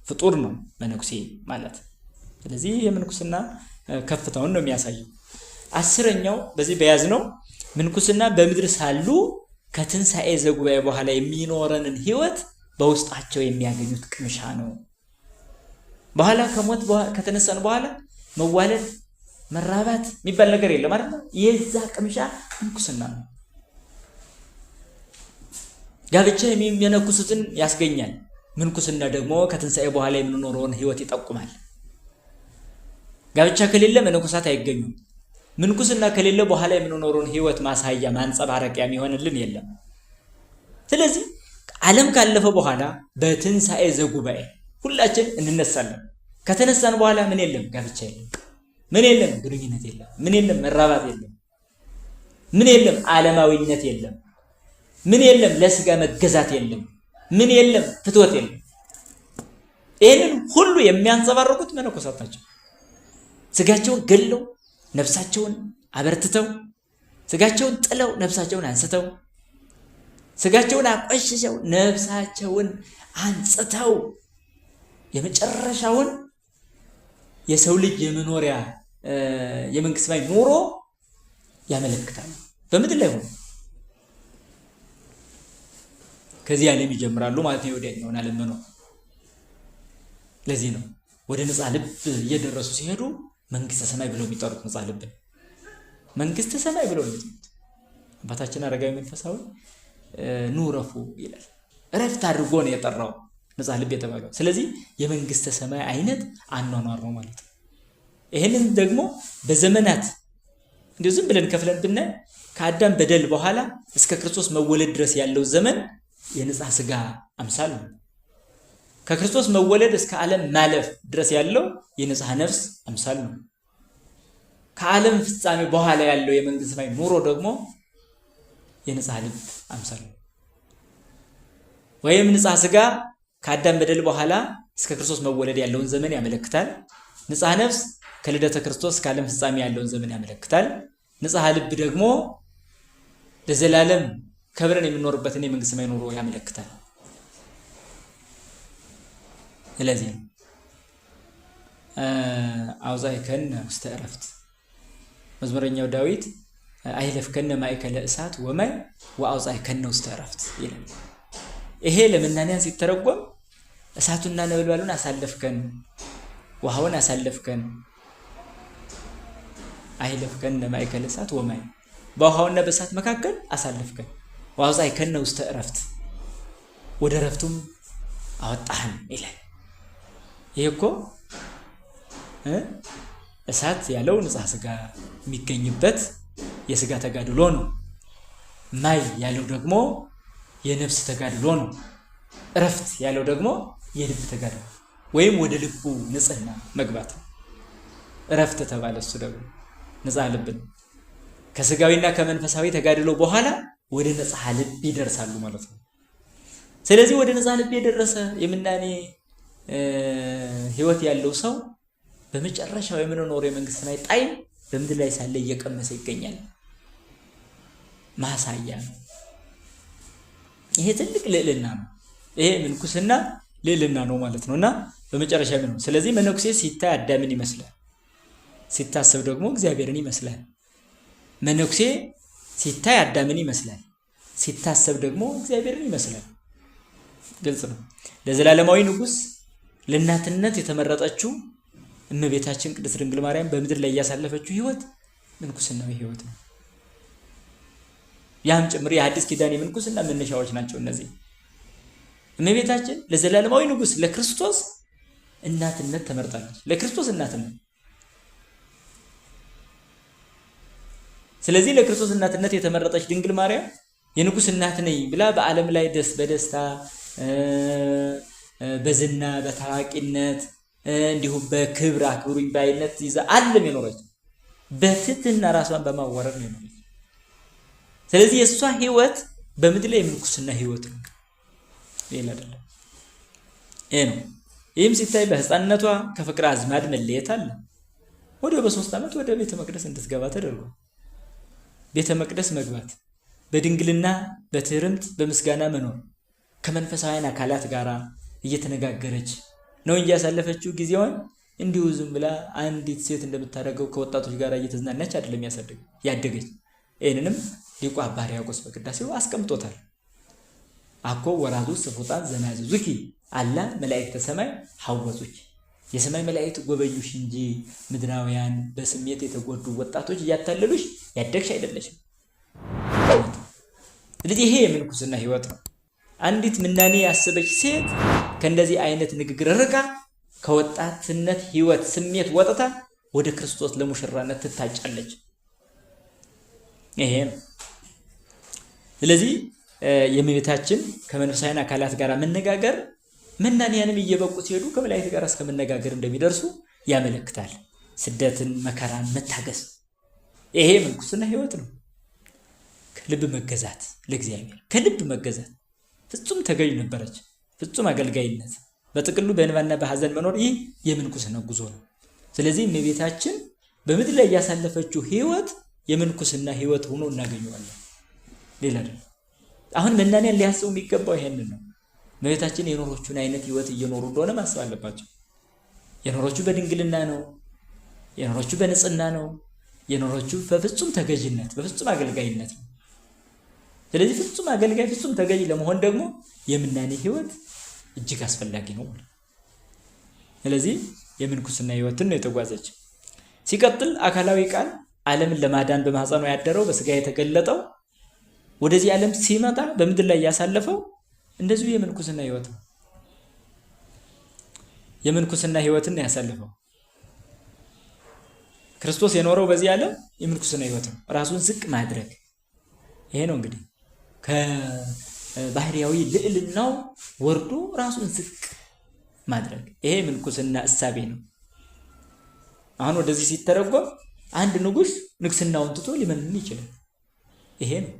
A: ፍጡር ነው መነኩሴ ማለት። ስለዚህ የምንኩስና ከፍታውን ነው የሚያሳየው። 10ኛው በዚህ በያዝነው ምንኩስና በምድር ሳሉ ከትንሣኤ ዘጉባኤ በኋላ የሚኖረንን ህይወት በውስጣቸው የሚያገኙት ቅምሻ ነው። በኋላ ከሞት ከተነሳን በኋላ መዋለድ መራባት የሚባል ነገር የለም አይደል? የዛ ቅምሻ ምንኩስና ነው። ጋብቻ የሚነኩሱትን ያስገኛል። ምንኩስና ደግሞ ከትንሣኤ በኋላ የምንኖረውን ህይወት ይጠቁማል። ጋብቻ ከሌለ መነኮሳት አይገኙም። ምንኩስና ከሌለ በኋላ የምንኖረውን ህይወት ማሳያ ማንጸባረቂያ የሚሆንልን የለም። ስለዚህ ዓለም ካለፈ በኋላ በትንሣኤ ዘጉባኤ ሁላችን እንነሳለን። ከተነሳን በኋላ ምን የለም? ጋብቻ የለም። ምን የለም? ግንኙነት የለም። ምን የለም? መራባት የለም። ምን የለም? ዓለማዊነት የለም። ምን የለም? ለስጋ መገዛት የለም። ምን የለም? ፍትወት የለም። ይህንን ሁሉ የሚያንጸባርቁት መነኮሳት ናቸው። ስጋቸውን ገለው ነፍሳቸውን አበርትተው፣ ስጋቸውን ጥለው ነፍሳቸውን አንስተው፣ ስጋቸውን አቆሽሸው ነፍሳቸውን አንጽተው የመጨረሻውን የሰው ልጅ የመኖሪያ የመንግስት ሰማይ ኑሮ ያመለክታሉ። በምድር ላይ ሆኖ ከዚህ ዓለም ይጀምራሉ ማለት ነው። ወዲያኛውን ዓለም መኖር። ለዚህ ነው ወደ ነፃ ልብ እየደረሱ ሲሄዱ መንግስተ ሰማይ ብለው የሚጠሩት። ነፃ ልብ መንግስተ ሰማይ ብለው የሚጠሩት አባታችን አረጋዊ መንፈሳዊ ኑ ረፉ ይላል። እረፍት አድርጎ ነው የጠራው ነፃ ልብ የተባለው። ስለዚህ የመንግስተ ሰማይ አይነት አኗኗር ነው ማለት ነው። ይሄንን ደግሞ በዘመናት እንዲሁ ዝም ብለን ከፍለን ብናይ ከአዳም በደል በኋላ እስከ ክርስቶስ መወለድ ድረስ ያለው ዘመን የነፃ ስጋ አምሳል ነው። ከክርስቶስ መወለድ እስከ ዓለም ማለፍ ድረስ ያለው የነፃ ነፍስ አምሳል ነው። ከዓለም ፍጻሜ በኋላ ያለው የመንግስት ሰማይ ኑሮ ደግሞ የነፃ ልብ አምሳል ነው። ወይም ነፃ ስጋ ከአዳም በደል በኋላ እስከ ክርስቶስ መወለድ ያለውን ዘመን ያመለክታል። ነፃ ነፍስ ከልደተ ክርስቶስ እስከ ዓለም ፍጻሜ ያለውን ዘመን ያመለክታል። ነፃ ልብ ደግሞ ለዘላለም ከብረን የምንኖርበትን የመንግስት ሰማይ ኑሮ ያመለክታል። ስለዚህ አውዛእከነ ውስተ ዕረፍት መዝሙረኛው ዳዊት አይለፍከነ ማእከለ እሳት ወማይ ወአውዛእከነ ውስተ ዕረፍት ይላል። ይሄ ለመናንያን ሲተረጎም እሳቱና ነበልባሉን አሳለፍከን፣ ውሃውን አሳለፍከን፣ አይለፍከነ ማእከለ እሳት ወማይ በውሃውና በእሳት መካከል አሳለፍከን፣ ወአውዛእከነ ውስተ ዕረፍት ወደ ዕረፍቱም አወጣህን ይላል። ይሄ እኮ እሳት ያለው ንጹሕ ስጋ የሚገኝበት የስጋ ተጋድሎ ነው። ማይ ያለው ደግሞ የነፍስ ተጋድሎ ነው። ዕረፍት ያለው ደግሞ የልብ ተጋድሎ ወይም ወደ ልቡ ንጽህና መግባት ነው። ዕረፍት ተባለ እሱ ደግሞ ነፃ ልብ ነው። ከስጋዊና ከመንፈሳዊ ተጋድሎ በኋላ ወደ ነፃ ልብ ይደርሳሉ ማለት ነው። ስለዚህ ወደ ነፃ ልብ የደረሰ የምናኔ ህይወት ያለው ሰው በመጨረሻው የምንኖረው የመንግስት ሰማይ ጣዕም በምድር ላይ ሳለ እየቀመሰ ይገኛል። ማሳያ ነው። ይሄ ትልቅ ልዕልና ነው። ይሄ ምንኩስና ልዕልና ነው ማለት ነውና በመጨረሻ ምን ነው? ስለዚህ መነኩሴ ሲታይ አዳምን ይመስላል፣ ሲታሰብ ደግሞ እግዚአብሔርን ይመስላል። መነኩሴ ሲታይ አዳምን ይመስላል፣ ሲታሰብ ደግሞ እግዚአብሔርን ይመስላል። ግልጽ ነው። ለዘላለማዊ ንጉስ ለእናትነት የተመረጠችው እመቤታችን ቅድስት ድንግል ማርያም በምድር ላይ ያሳለፈችው ህይወት ምንኩስናዊ ህይወት ነው። ያም ጭምር የሐዲስ ኪዳን የምንኩስና መነሻዎች ናቸው እነዚህ። እመቤታችን ለዘላለማዊ ንጉስ ለክርስቶስ እናትነት ተመርጣለች። ለክርስቶስ እናትነት። ስለዚህ ለክርስቶስ እናትነት የተመረጠች ድንግል ማርያም የንጉስ እናት ነኝ ብላ በዓለም ላይ በደስታ በዝና በታዋቂነት እንዲሁም በክብር አክብሩኝ ባይነት ይዛ ዓለም የኖረች በትህትና ራሷን በማዋረድ ነው የኖረች። ስለዚህ የእሷ ህይወት በምድር ላይ የምንኩስና ህይወት ነው፣ ሌላ አይደለም። ይሄ ነው። ይህም ሲታይ በህፃንነቷ ከፍቅር አዝማድ መለየት አለ። ወዲያው በ3 ዓመት ወደ ቤተ መቅደስ እንድትገባ ተደርጓል። ቤተ መቅደስ መግባት በድንግልና በትህርምት በምስጋና መኖር ከመንፈሳውያን አካላት ጋር እየተነጋገረች ነው እንጂ ያሳለፈችው ጊዜዋን እንዲሁ ዝም ብላ አንዲት ሴት እንደምታደርገው ከወጣቶች ጋር እየተዝናናች አይደለም ያደገች። ይህንንም ሊቁ አባ ሕርያቆስ በቅዳሴው አስቀምጦታል። አኮ ወራዙ ስፉጣን ዘናዝዙኪ አላ መላእክተ ሰማይ ሐወዙኪ የሰማይ መላእክት ጎበኙሽ እንጂ ምድራውያን በስሜት የተጎዱ ወጣቶች እያታለሉሽ ያደግሽ አይደለሽም። ስለዚህ ይሄ የምንኩስና ህይወት ነው። አንዲት ምናኔ ያሰበች ሴት ከእንደዚህ አይነት ንግግር ርቃ ከወጣትነት ህይወት ስሜት ወጥታ ወደ ክርስቶስ ለሙሽራነት ትታጫለች። ይሄ ነው። ስለዚህ የእመቤታችን ከመንፈሳውያን አካላት ጋር መነጋገር መናንያንም እየበቁ ሲሄዱ ከመላእክት ጋር እስከ መነጋገር እንደሚደርሱ ያመለክታል። ስደትን፣ መከራን መታገስ ይሄ ምንኩስና ህይወት ነው። ከልብ መገዛት ለእግዚአብሔር ከልብ መገዛት ፍጹም ተገዥ ነበረች። ፍጹም አገልጋይነት በጥቅሉ በእንባና በሐዘን መኖር ይህ የምንኩስና ጉዞ ነው። ስለዚህ እመቤታችን በምድር ላይ ያሳለፈችው ህይወት የምንኩስና ህይወት ሆኖ እናገኘዋለን። ሌላ አይደለም። አሁን መናንያን ሊያስቡ የሚገባው ይሄንን ነው። እመቤታችን የኖሮቹን አይነት ህይወት እየኖሩ እንደሆነ ማሰብ አለባቸው። የኖሮቹ በድንግልና ነው። የኖሮቹ በንጽህና ነው። የኖሮቹ በፍጹም ተገዥነት በፍጹም አገልጋይነት ነው። ስለዚህ ፍጹም አገልጋይ ፍጹም ተገዥ ለመሆን ደግሞ የምናኔ ህይወት እጅግ አስፈላጊ ነው። ስለዚህ የምንኩስና ህይወትን ነው የተጓዘች። ሲቀጥል አካላዊ ቃል ዓለምን ለማዳን በማህፀኗ ያደረው በስጋ የተገለጠው ወደዚህ ዓለም ሲመጣ በምድር ላይ ያሳለፈው እንደዚሁ የምንኩስና ህይወት ነው። የምንኩስና ህይወትን ነው ያሳለፈው። ክርስቶስ የኖረው በዚህ ዓለም የምንኩስና ህይወት ነው። ራሱን ዝቅ ማድረግ ይሄ ነው እንግዲህ ከባህሪያዊ ልዕልናው ወርዶ ራሱን ዝቅ ማድረግ ይሄ ምንኩስና እሳቤ ነው። አሁን ወደዚህ ሲተረጎም አንድ ንጉስ ንግስናውን ትቶ ሊመንን ይችላል። ይሄ ነው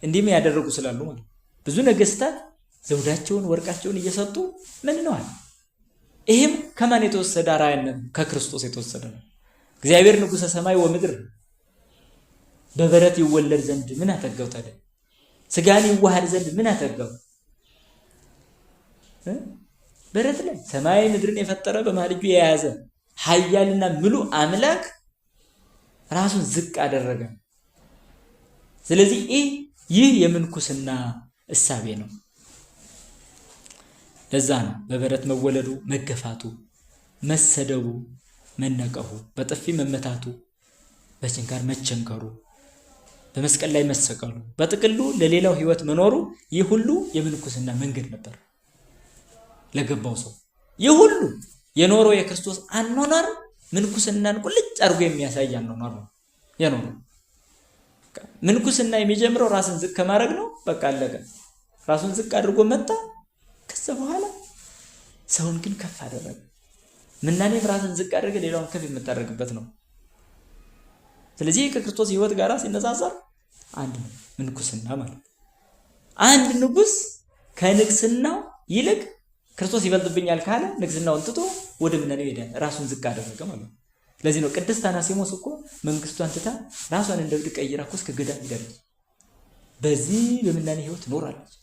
A: እንዲህም ያደረጉ ስላሉ ማለት ብዙ ነገስታት ዘውዳቸውን ወርቃቸውን እየሰጡ መንነዋል። ይሄም ከማን የተወሰደ አርአያነት? ከክርስቶስ የተወሰደ ነው። እግዚአብሔር ንጉሠ ሰማይ ወምድር በበረት ይወለድ ዘንድ ምን አተጋው ታዲያ? ስጋን ይዋሃድ ዘንድ ምን አተጋው? በረት ላይ ሰማይ ምድርን የፈጠረ በመሃል እጁ የያዘ ኃያልና ምሉእ አምላክ ራሱን ዝቅ አደረገ። ስለዚህ ይህ የምንኩስና እሳቤ ነው። ለዛ ነው በበረት መወለዱ፣ መገፋቱ፣ መሰደቡ፣ መነቀፉ፣ በጥፊ መመታቱ፣ በችንካር መቸንከሩ፣ በመስቀል ላይ መሰቀሉ፣ በጥቅሉ ለሌላው ህይወት መኖሩ ይህ ሁሉ የምንኩስና መንገድ ነበር። ለገባው ሰው ይህ ሁሉ የኖረው የክርስቶስ አኗኗር ምንኩስናን ቁልጭ አድርጎ የሚያሳይ አኗኗር ነው የኖረው። ምንኩስና የሚጀምረው ራስን ዝቅ ከማድረግ ነው። በቃ አለቀ። ራሱን ዝቅ አድርጎ መጣ። ከዛ በኋላ ሰውን ግን ከፍ አደረገ። ምናኔም ራስን ዝቅ አድርገ ሌላውን ከፍ የምታደርግበት ነው። ስለዚህ ከክርስቶስ ህይወት ጋር ሲነጻጸር አንድ ነው ምንኩስና ማለት። አንድ ንጉስ ከንግስናው ይልቅ ክርስቶስ ይበልጥብኛል ካለ ንግስናውን ትቶ ወደ ምናኔው ሄደ፣ ራሱን ዝቅ አደረገ ማለት ነው። ስለዚህ ነው ቅድስት አናሲሞስ እኮ መንግስቷን ትታ ራሷን እንደ እብድ ቀይራ እኮ እስከ ገዳም ሄዳለች። በዚህ በምናኔ ህይወት ኖራለች።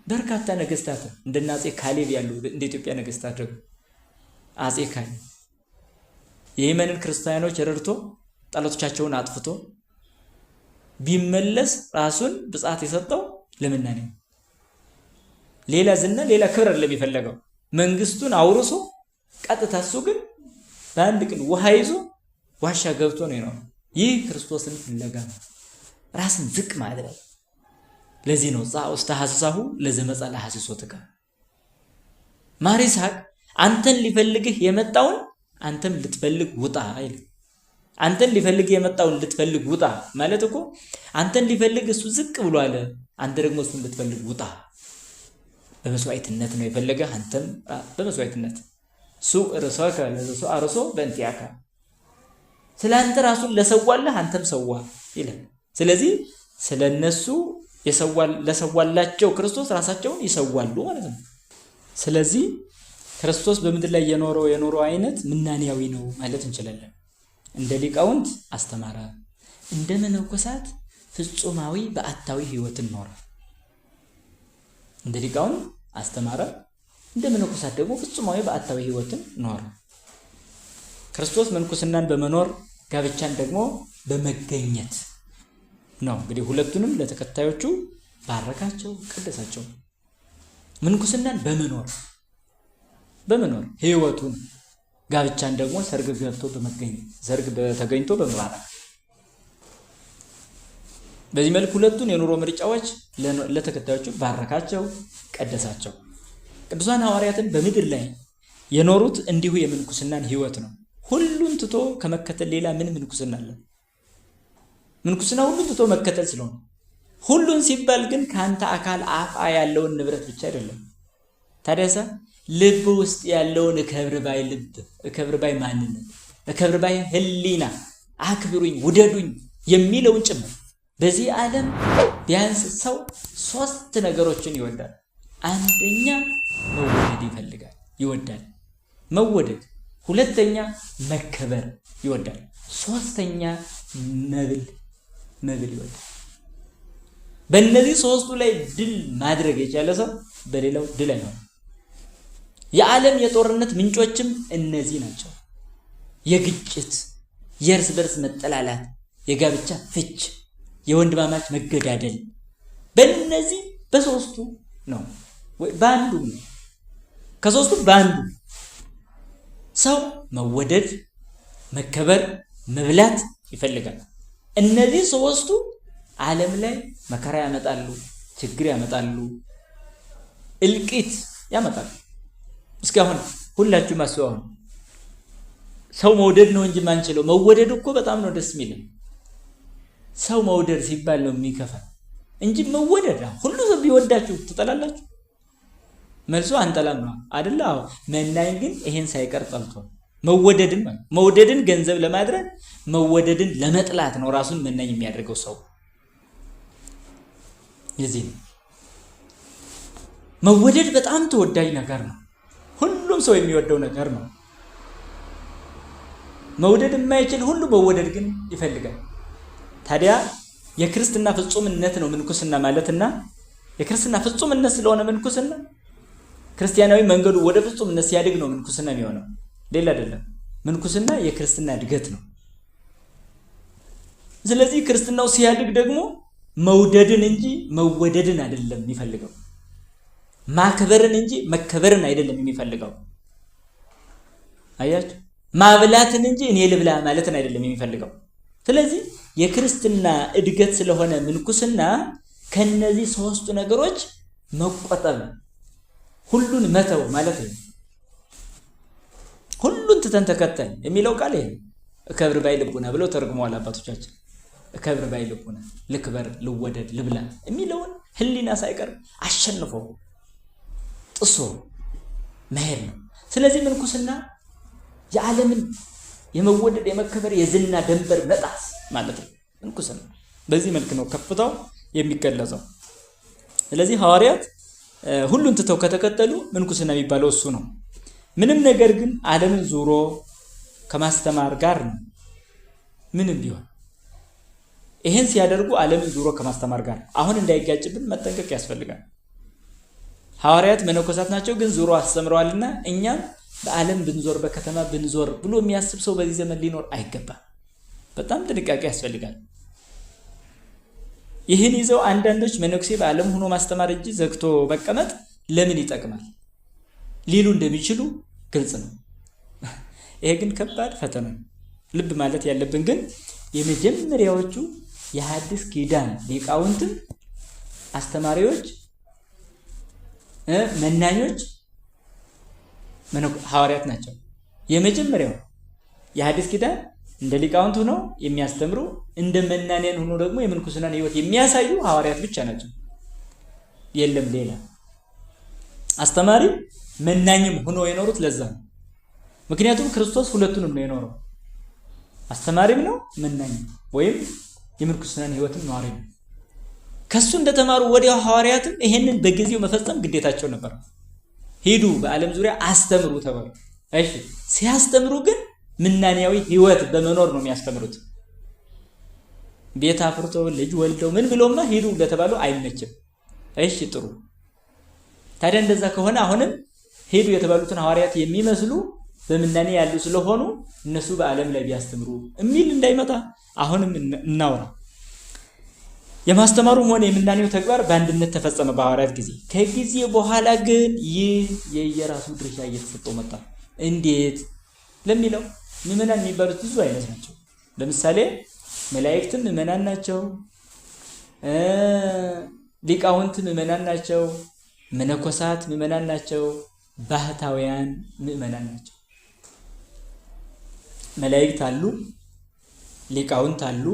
A: በርካታ ነገስታት እንደነ አጼ ካሌብ ያሉ እንደ ኢትዮጵያ ነገስታት ደግሞ አጼ ካሌብ የየመንን ክርስቲያኖች ረድቶ ጠላቶቻቸውን አጥፍቶ ቢመለስ ራሱን ብጻት የሰጠው ለምናኔ ነው። ሌላ ዝና ሌላ ክብር ለሚፈልገው መንግስቱን አውርሶ ቀጥታ እሱ ግን በአንድ ቀን ውሃ ይዞ ዋሻ ገብቶ ነው የኖረው። ይህ ክርስቶስን ፍለጋ ነው፣ ራስን ዝቅ ማድረግ። ለዚህ ነው ጻውስተ ሐሰሳሁ ለዘመጻ ለሐሰሶትከ ማር ይስሐቅ አንተን ሊፈልግህ የመጣውን አንተም ልትፈልግ ውጣ አይል። አንተን ሊፈልግ የመጣውን ልትፈልግ ውጣ ማለት እኮ አንተን ሊፈልግ እሱ ዝቅ ብሎ አለ፣ አንተ ደግሞ እሱን ልትፈልግ ውጣ። በመስዋዕትነት ነው የፈለገ፣ አንተም በመስዋዕትነት ሱ ርሶከ ለዘሱ አርሶ በእንቲአከ ስለአንተ ራሱን ለሰዋለህ አንተም ሰዋ ይላል። ስለዚህ ስለነሱ ለሰዋላቸው ክርስቶስ ራሳቸውን ይሰዋሉ ማለት ነው። ስለዚህ ክርስቶስ በምድር ላይ የኖረው አይነት ምናኔያዊ ነው ማለት እንችላለን። እንደ ሊቃውንት አስተማረ፣ እንደ መነኮሳት ፍጹማዊ በዓታዊ ህይወትን ኖረ። እንደ ሊቃውንት አስተማረ፣ እንደ መነኮሳት ደግሞ ፍጹማዊ በዓታዊ ህይወትን ኖረ። ክርስቶስ መንኩስናን በመኖር ጋብቻን ደግሞ በመገኘት ነው እንግዲህ ሁለቱንም ለተከታዮቹ ባረካቸው፣ ቀደሳቸው። ምንኩስናን በመኖር ህይወቱን፣ ጋብቻን ደግሞ ሰርግ ገብቶ በመገኘት ሰርግ ተገኝቶ በመባረክ በዚህ መልኩ ሁለቱን የኑሮ ምርጫዎች ለተከታዮቹ ባረካቸው፣ ቀደሳቸው። ቅዱሳን ሐዋርያትን በምድር ላይ የኖሩት እንዲሁ የምንኩስናን ህይወት ነው። ሁሉን ትቶ ከመከተል ሌላ ምን ምንኩስና አለ? ምንኩስና ሁሉን ትቶ መከተል ስለሆነ፣ ሁሉን ሲባል ግን ከአንተ አካል አፋ ያለውን ንብረት ብቻ አይደለም። ታዲያሳ ልብ ውስጥ ያለውን እከብር ባይ ልብ፣ እከብር ባይ ማንነት፣ እከብር ባይ ህሊና፣ አክብሩኝ፣ ውደዱኝ የሚለውን ጭምር። በዚህ ዓለም ቢያንስ ሰው 3 ነገሮችን ይወዳል። አንደኛ መወደድ ይወዳል መወደድ። ሁለተኛ መከበር ይወዳል። ሶስተኛ መብል ይወዳል። በእነዚህ 3ቱ ላይ ድል ማድረግ የቻለ ሰው በሌላው ድል አይሆንም። የዓለም የጦርነት ምንጮችም እነዚህ ናቸው። የግጭት፣ የእርስ በርስ መጠላላት፣ የጋብቻ ፍች፣ የወንድማማች መገዳደል በእነዚህ በ3ቱ ነው ወይ በአንዱ ነው። ከ3ቱ በአንዱ ሰው መወደድ፣ መከበር፣ መብላት ይፈልጋል። እነዚህ 3ቱ ዓለም ላይ መከራ ያመጣሉ፣ ችግር ያመጣሉ፣ እልቂት ያመጣሉ። እስኪ አሁን ሁላችሁም አስቡ። አሁን ሰው መውደድ ነው እንጂ ማንችለው መወደድ እኮ በጣም ነው ደስ የሚል። ሰው መውደድ ሲባል ነው የሚከፋ እንጂ መወደድ ሁሉ ሰው ቢወዳችሁ ትጠላላችሁ? መልሶ አንጠላም ነው አይደል? አዎ። መናኝ ግን ይሄን ሳይቀር ጠልቷል። መወደድን ገንዘብ ለማድረግ መወደድን ለመጥላት ነው ራሱን መናኝ የሚያደርገው ሰው። የዚህ መወደድ በጣም ተወዳጅ ነገር ነው። ሁሉም ሰው የሚወደው ነገር ነው። መውደድ የማይችል ሁሉ መወደድ ግን ይፈልጋል። ታዲያ የክርስትና ፍጹምነት ነው ምንኩስና ማለትና የክርስትና ፍጹምነት ስለሆነ ምንኩስና ክርስቲያናዊ መንገዱ ወደ ፍጹምነት ሲያድግ ነው ምንኩስና የሚሆነው፣ ሌላ አይደለም። ምንኩስና የክርስትና እድገት ነው። ስለዚህ ክርስትናው ሲያድግ ደግሞ መውደድን እንጂ መወደድን አይደለም የሚፈልገው፣ ማክበርን እንጂ መከበርን አይደለም የሚፈልገው። አያችሁ? ማብላትን እንጂ እኔ ልብላ ማለትን አይደለም የሚፈልገው። ስለዚህ የክርስትና እድገት ስለሆነ ምንኩስና ከነዚህ 3ቱ ነገሮች መቆጠብ፣ ሁሉን መተው ማለት ነው። ሁሉን ትተን ተከተል የሚለው ቃል ይሄ እከብር ባይ ልቡና ብለው ተርጉመዋል አባቶቻችን። እከብር ባይ ልቡና፣ ልክበር፣ ልወደድ፣ ልብላ የሚለውን ህሊና ሳይቀር አሸንፎ ጥሶ መሄድ ነው። ስለዚህ ምንኩስና የዓለምን የመወደድ የመከበር የዝና ደንበር መጣስ ማለት ነው። ምንኩስና በዚህ መልክ ነው ከፍታው የሚገለጸው። ስለዚህ ሐዋርያት ሁሉን ትተው ከተከተሉ ምንኩስና የሚባለው እሱ ነው። ምንም ነገር ግን ዓለምን ዙሮ ከማስተማር ጋር ነው። ምንም ቢሆን ይሄን ሲያደርጉ ዓለምን ዙሮ ከማስተማር ጋር አሁን እንዳይጋጭብን መጠንቀቅ ያስፈልጋል። ሐዋርያት መነኮሳት ናቸው፣ ግን ዙሮ አስተምረዋልና እኛም በዓለም ብንዞር በከተማ ብንዞር ብሎ የሚያስብ ሰው በዚህ ዘመን ሊኖር አይገባም። በጣም ጥንቃቄ ያስፈልጋል። ይህን ይዘው አንዳንዶች መነኩሴ በዓለም ሆኖ ማስተማር እንጂ ዘግቶ መቀመጥ ለምን ይጠቅማል ሊሉ እንደሚችሉ ግልጽ ነው። ይሄ ግን ከባድ ፈተና ነው። ልብ ማለት ያለብን ግን የመጀመሪያዎቹ የሐዲስ ኪዳን ሊቃውንት አስተማሪዎች፣ መናኞች ሐዋርያት ናቸው። የመጀመሪያው የሐዲስ ኪዳን እንደ ሊቃውንት ሆነው የሚያስተምሩ እንደ መናንያን ሆነው ደግሞ የምንኩስናን ሕይወት የሚያሳዩ ሐዋርያት ብቻ ናቸው። የለም ሌላ አስተማሪ መናኝም ሆነው የኖሩት ለዛ ነው። ምክንያቱም ክርስቶስ ሁለቱንም ነው የኖረው፣ አስተማሪም ነው መናኝም ወይም የምንኩስናን ሕይወትም ኗሪ ነው። ከሱ እንደተማሩ ወዲያው ሐዋርያትም ይሄንን በጊዜው መፈጸም ግዴታቸው ነበር። ሂዱ በዓለም ዙሪያ አስተምሩ ተባሉ። እሺ ሲያስተምሩ ግን ምናንያዊ ሕይወት በመኖር ነው የሚያስተምሩት። ቤት አፍርተው ልጅ ወልደው ምን ብሎማ ሂዱ ለተባሉ አይመችም። እሺ ጥሩ። ታዲያ እንደዛ ከሆነ አሁንም ሂዱ የተባሉትን ሐዋርያት የሚመስሉ በምናኔ ያሉ ስለሆኑ እነሱ በዓለም ላይ ቢያስተምሩ የሚል እንዳይመጣ አሁንም እናውራ። የማስተማሩም ሆነ የምናኔው ተግባር በአንድነት ተፈጸመ በሐዋርያት ጊዜ። ከጊዜ በኋላ ግን ይህ የየራሱ ድርሻ እየተሰጠው መጣ። እንዴት ለሚለው ምዕመናን የሚባሉት ብዙ አይነት ናቸው። ለምሳሌ መላእክትም ምዕመናን ናቸው፣ ሊቃውንት ምዕመናን ናቸው፣ መነኮሳት ምዕመናን ናቸው፣ ባህታውያን ምዕመናን ናቸው። መላእክት አሉ፣ ሊቃውንት አሉ፣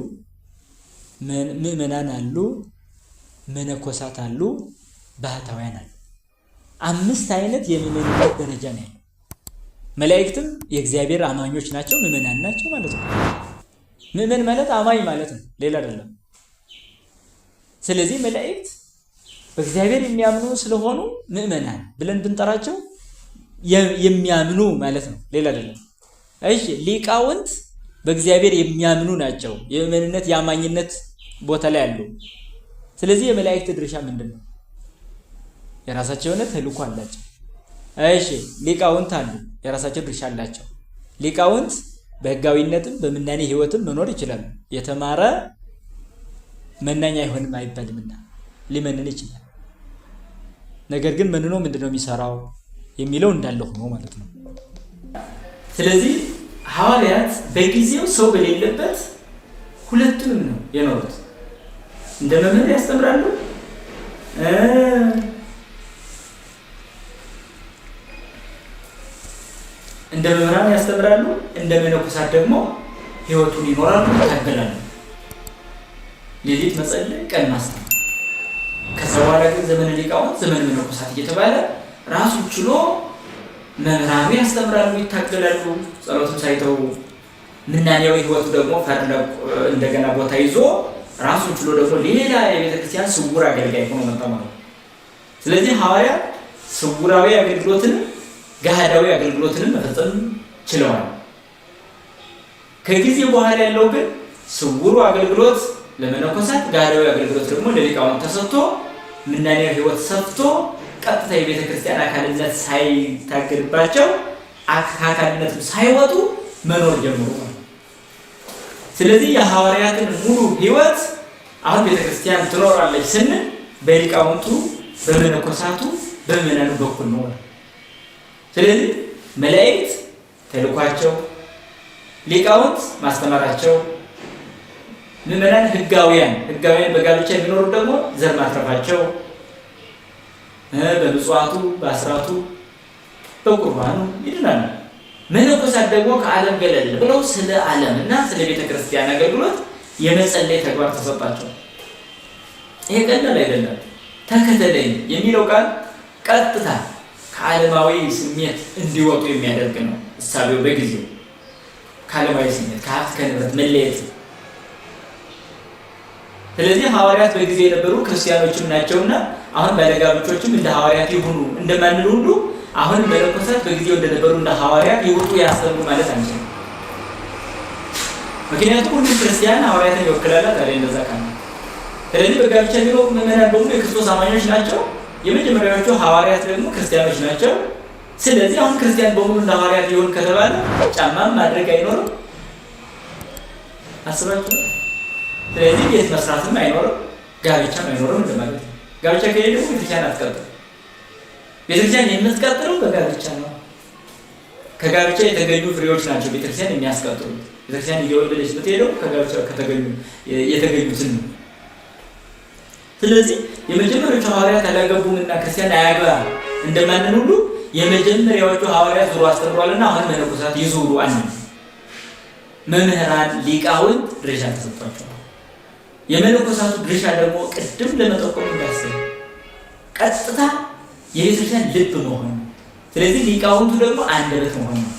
A: ምዕመናን አሉ፣ መነኮሳት አሉ፣ ባህታውያን አሉ። 5 አይነት የምዕመናን ደረጃ ነው ያለው። መላእክትም የእግዚአብሔር አማኞች ናቸው፣ ምዕመናን ናቸው ማለት ነው። ምዕመን ማለት አማኝ ማለት ነው፣ ሌላ አይደለም። ስለዚህ መላእክት በእግዚአብሔር የሚያምኑ ስለሆኑ ምዕመናን ብለን ብንጠራቸው የሚያምኑ ማለት ነው፣ ሌላ አይደለም። እሺ ሊቃውንት በእግዚአብሔር የሚያምኑ ናቸው፣ የምዕመንነት የአማኝነት ቦታ ላይ አሉ። ስለዚህ የመላእክት ድርሻ ምንድን ነው? የራሳቸው የሆነ ተልእኮ አላቸው። እሺ ሊቃውንት አሉ፣ የራሳቸው ድርሻ አላቸው። ሊቃውንት በሕጋዊነትም በምናኔ ሕይወትም መኖር ይችላሉ። የተማረ መናኛ አይሆንም አይባልምና ሊመንን ይችላል። ነገር ግን መንኖ ምንድነው የሚሰራው የሚለው እንዳለ ሆኖ ማለት ነው። ስለዚህ ሐዋርያት በጊዜው ሰው በሌለበት ሁለቱንም ነው የኖሩት። እንደ መምህር ያስተምራሉ፣ እንደ መምህራን ያስተምራሉ፣ እንደ መነኮሳት ደግሞ ሕይወቱን ይኖራሉ፣ ይታገላሉ። ሌሊት መጸለይ፣ ቀን ማስተማር። ከዛ በኋላ ግን ዘመነ ሊቃውንት፣ ዘመነ መነኮሳት እየተባለ ራሱን ችሎ መምህራኑ ያስተምራሉ፣ ይታገላሉ፣ ጸሎቱን ሳይተው። ምናኔያዊ ሕይወቱ ደግሞ ፈርለቅ እንደገና ቦታ ይዞ ራሱን ችሎ ደግሞ ሌላ የቤተክርስቲያን ስውር አገልጋይ ሆኖ መጣ ማለት። ስለዚህ ሐዋርያት ስውራዊ አገልግሎትን ገሃዳዊ አገልግሎትን መፈጸም ችለዋል። ከጊዜ በኋላ ያለው ግን ስውሩ አገልግሎት ለመነኮሳት፣ ገሃዳዊ አገልግሎት ደግሞ ለሊቃውንት ተሰጥቶ ምናኔያዊ ሕይወት ሰፍቶ ቀጥታ የቤተ ክርስቲያን አካልነት ሳይታገልባቸው አካልነቱ ሳይወጡ መኖር ጀምሩ ማለት። ስለዚህ የሐዋርያትን ሙሉ ሕይወት አሁን ቤተ ክርስቲያን ትኖራለች ስንል በሊቃውንቱ፣ በመነኮሳቱ፣ በምዕመናኑ በኩል ነው። ስለዚህ መላእክት ተልኳቸው፣ ሊቃውንት ማስተማራቸው፣ ምዕመናን ሕጋውያን በጋብቻ የሚኖሩ ደግሞ ዘር ማትረፋቸው፣ በምጽዋቱ፣ በአስራቱ፣ በቁርባኑ ይድናሉ። መነኮሳት ደግሞ ከዓለም ገለል ብለው ስለ ዓለም እና ስለ ቤተ ክርስቲያን አገልግሎት የመጸለይ ተግባር ተሰጣቸው። ይሄ ቀላል አይደለም። ተከተለኝ የሚለው ቃል ቀጥታ ከዓለማዊ ስሜት እንዲወጡ የሚያደርግ ነው። እሳቤው በጊዜው ከዓለማዊ ስሜት ከሀብት ከንብረት መለየት። ስለዚህ ሐዋርያት በጊዜ የነበሩ ክርስቲያኖችም ናቸውና አሁን ባለጋብቾችም እንደ ሐዋርያት ይሁኑ እንደማንል ሁሉ አሁን መነኮሳት በጊዜው እንደነበሩ እንደ ሐዋርያት ይወጡ ያስተምሩ ማለት አንችልም። ምክንያቱም ሁሉም ክርስቲያን ሐዋርያትን ይወክላል ታዲያ እንደዛ ካለ። ስለዚህ በጋብቻ የሚኖሩ ምዕመናን በሙሉ የክርስቶስ አማኞች ናቸው። የመጀመሪያዎቹ ሐዋርያት ደግሞ ክርስቲያኖች ናቸው። ስለዚህ አሁን ክርስቲያን በሙሉ እንደ ሐዋርያት ሊሆን ከተባለ ጫማም ማድረግ አይኖርም። አስባችሁ። ስለዚህ ቤት መስራትም አይኖርም፣ ጋብቻም አይኖርም እንደማለት ነው። ጋብቻ ከሌለ ደግሞ ቤተክርስቲያን አትቀጥልም። ቤተክርስቲያን የምትቀጥለው በጋብቻ ነው። ከጋብቻ የተገኙ ፍሬዎች ናቸው ቤተክርስቲያን የሚያስቀጥሉት። ቤተክርስቲያን እየወለደች ብትሄደው ከጋብቻ የተገኙትን ነው። ስለዚህ የመጀመሪያዎቹ ሐዋርያት አላገቡምና ክርስቲያን አያግባ እንደማንን ሁሉ የመጀመሪያዎቹ ሐዋርያት ዙሩ አስተምሯልና አሁን መነኮሳት ይዙሩ አንድ መምህራን፣ ሊቃውንት ድርሻ ተሰጥቷቸዋል። የመነኮሳቱ ድርሻ ደግሞ ቅድም ለመጠቆም እንዳሰብ ቀጥታ የቤተክርስቲያን ልብ መሆን። ስለዚህ ሊቃውንቱ ደግሞ አንደበት መሆን ነው።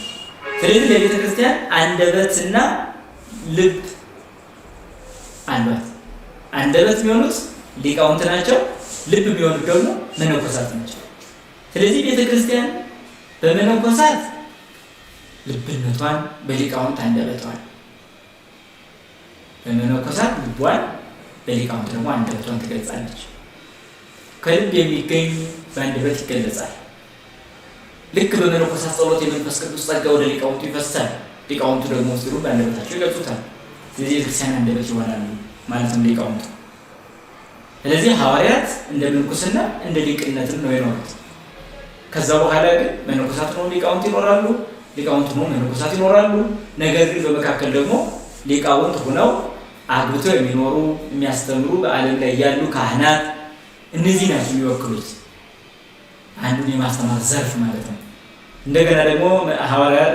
A: ስለዚህ ለቤተክርስቲያን አንደበትና ልብ አሏት። አንደበት የሚሆኑት ሊቃውንት ናቸው፣ ልብ የሚሆኑት ደግሞ መነኮሳት ናቸው። ስለዚህ ቤተክርስቲያን በመነኮሳት ልብነቷን፣ በሊቃውንት አንደበቷን፣ በመነኮሳት ልቧን፣ በሊቃውንት ደግሞ አንደበቷን ትገልጻለች። ከልብ የሚገኝ በአንደበት ይገለጻል። ልክ በመነኮሳት ጸሎት የመንፈስ ቅዱስ ጸጋ ወደ ሊቃውንቱ ይፈሳል። ሊቃውንቱ ደግሞ ሲሉ በአንደበታቸው ይገልጹታል። ስለዚህ የቤተክርስቲያን አንደበት ይሆናሉ ማለትም ሊቃውንቱ። ስለዚህ ሐዋርያት እንደ ምንኩስና እንደ ሊቅነትም ነው የኖሩት። ከዛ በኋላ ግን መነኮሳት ነው ሊቃውንት ይኖራሉ፣ ሊቃውንት ነው መነኮሳት ይኖራሉ። ነገር ግን በመካከል ደግሞ ሊቃውንት ሆነው አግብተው የሚኖሩ የሚያስተምሩ በዓለም ላይ ያሉ ካህናት እነዚህ ናቸው የሚወክሉት አንዱን የማስተማር ዘርፍ ማለት ነው። እንደገና ደግሞ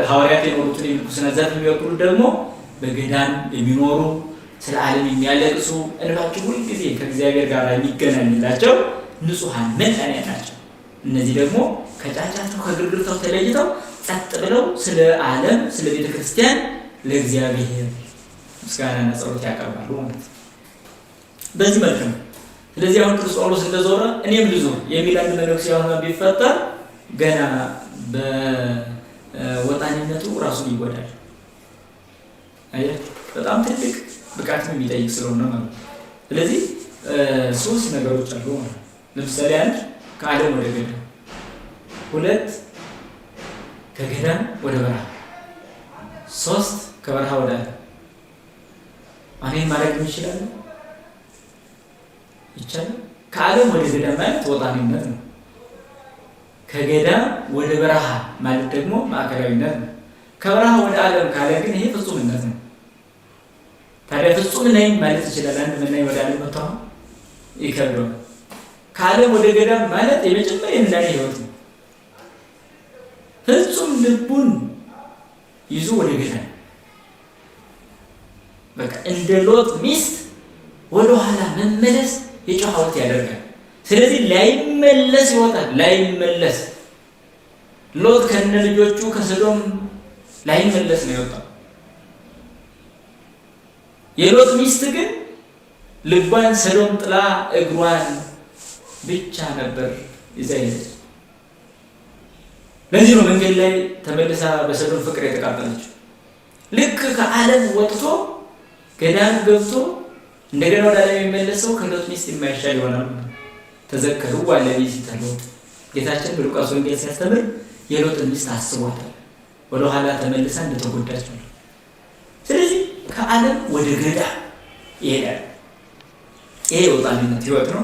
A: ሐዋርያት የኖሩትን የምንኩስና ዘርፍ የሚወክሉት ደግሞ በገዳም የሚኖሩ ስለ ዓለም የሚያለቅሱ እንባቸው ሁልጊዜ ከእግዚአብሔር ጋር የሚገናኝላቸው ንጹሐን መናንያን ናቸው። እነዚህ ደግሞ ከጫጫታው ከግርግርታው ተለይተው ጸጥ ብለው ስለ ዓለም ስለ ቤተ ክርስቲያን ለእግዚአብሔር ምስጋናና ጸሎት ያቀርባሉ ማለት ነው። በዚህ መልክ ነው። ስለዚህ አሁን ቅዱስ ጳውሎስ እንደዞረ እኔም ልዞር የሚል አንድ መነኩሴ አሁን ቢፈጠር ገና በወጣኒነቱ ራሱን ይጎዳል። በጣም ትልቅ ብቃት የሚጠይቅ ስለሆነ ማለት ነው። ስለዚህ ሶስት ነገሮች አሉ ማለት ነው። ለምሳሌ አንድ ከዓለም ወደ ገዳም፣ ሁለት ከገዳም ወደ በረሃ፣ ሶስት ከበረሃ ወደ ዓለም። አሁን ማድረግ ይችላል ይቻላል። ከዓለም ወደ ገዳም ማለት ወጣኒነት ነው። ከገዳም ወደ በረሃ ማለት ደግሞ ማዕከላዊነት ነው። ከበረሃ ወደ ዓለም ካለ ግን ይሄ ፍጹምነት ነው። ታዲያ ፍጹም ነኝ ማለት ይችላል አንድ መናኝ ወደ ዓለም መጣው ይከብደዋል። ከዓለም ወደ ገዳም ማለት የመጀመሪያ የምናኔ ህይወት ነው። ፍጹም ልቡን ይዞ ወደ ገዳም በቃ እንደ ሎጥ ሚስት ወደ ኋላ መመለስ የጨው ሐውልት ያደርጋል። ስለዚህ ላይመለስ ይወጣል። ላይመለስ ሎጥ ከነ ልጆቹ ከሰዶም ላይመለስ ነው የወጣው። የሎጥ ሚስት ግን ልቧን ሰዶም ጥላ እግሯን ብቻ ነበር ይዛ ሄደች። ለዚህ ነው መንገድ ላይ ተመልሳ በሰዶም ፍቅር የተቃጠለችው። ልክ ከዓለም ወጥቶ ገዳም ገብቶ እንደገና ወደ ዓለም የሚመለሰው ከሎጥ ሚስት የማይሻል ይሆናል። ተዘከሩ ወለሊት ሲተሎጥ ጌታችን በሉቃስ ወንጌል ሲያስተምር የሎጥን ሚስት አስቧታል። ወደ ኋላ ተመልሳ እንደተጎዳች ነው። ስለዚህ ከዓለም ወደ ገዳም ይሄዳል። ይሄ ወጣኒነት ህይወት ነው።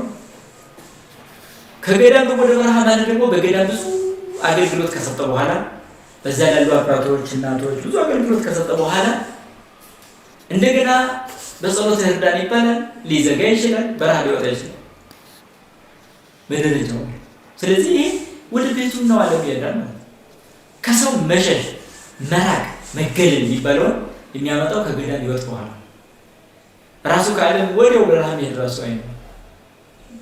A: ከገዳም ወደ በረሃ ማለት ደግሞ በገዳም ብዙ አገልግሎት ከሰጠ በኋላ በዛ ያሉ አባቶች እናቶች ብዙ አገልግሎት ከሰጠ በኋላ እንደገና በጸሎት እርዳን ይባላል። ሊዘጋ ይችላል፣ በረሃ ሊወጣ ይችላል በደረጃው። ስለዚህ ይሄ ወደ ቤቱ ነው ዓለም ይሄዳል ማለት ከሰው መሸሽ መራቅ መገለል የሚባለውን የሚያመጣው ከገዳም ህይወት በኋላ ራሱ ከዓለም ወዲያው በረሃ መሄድ ራሱ አይደለም።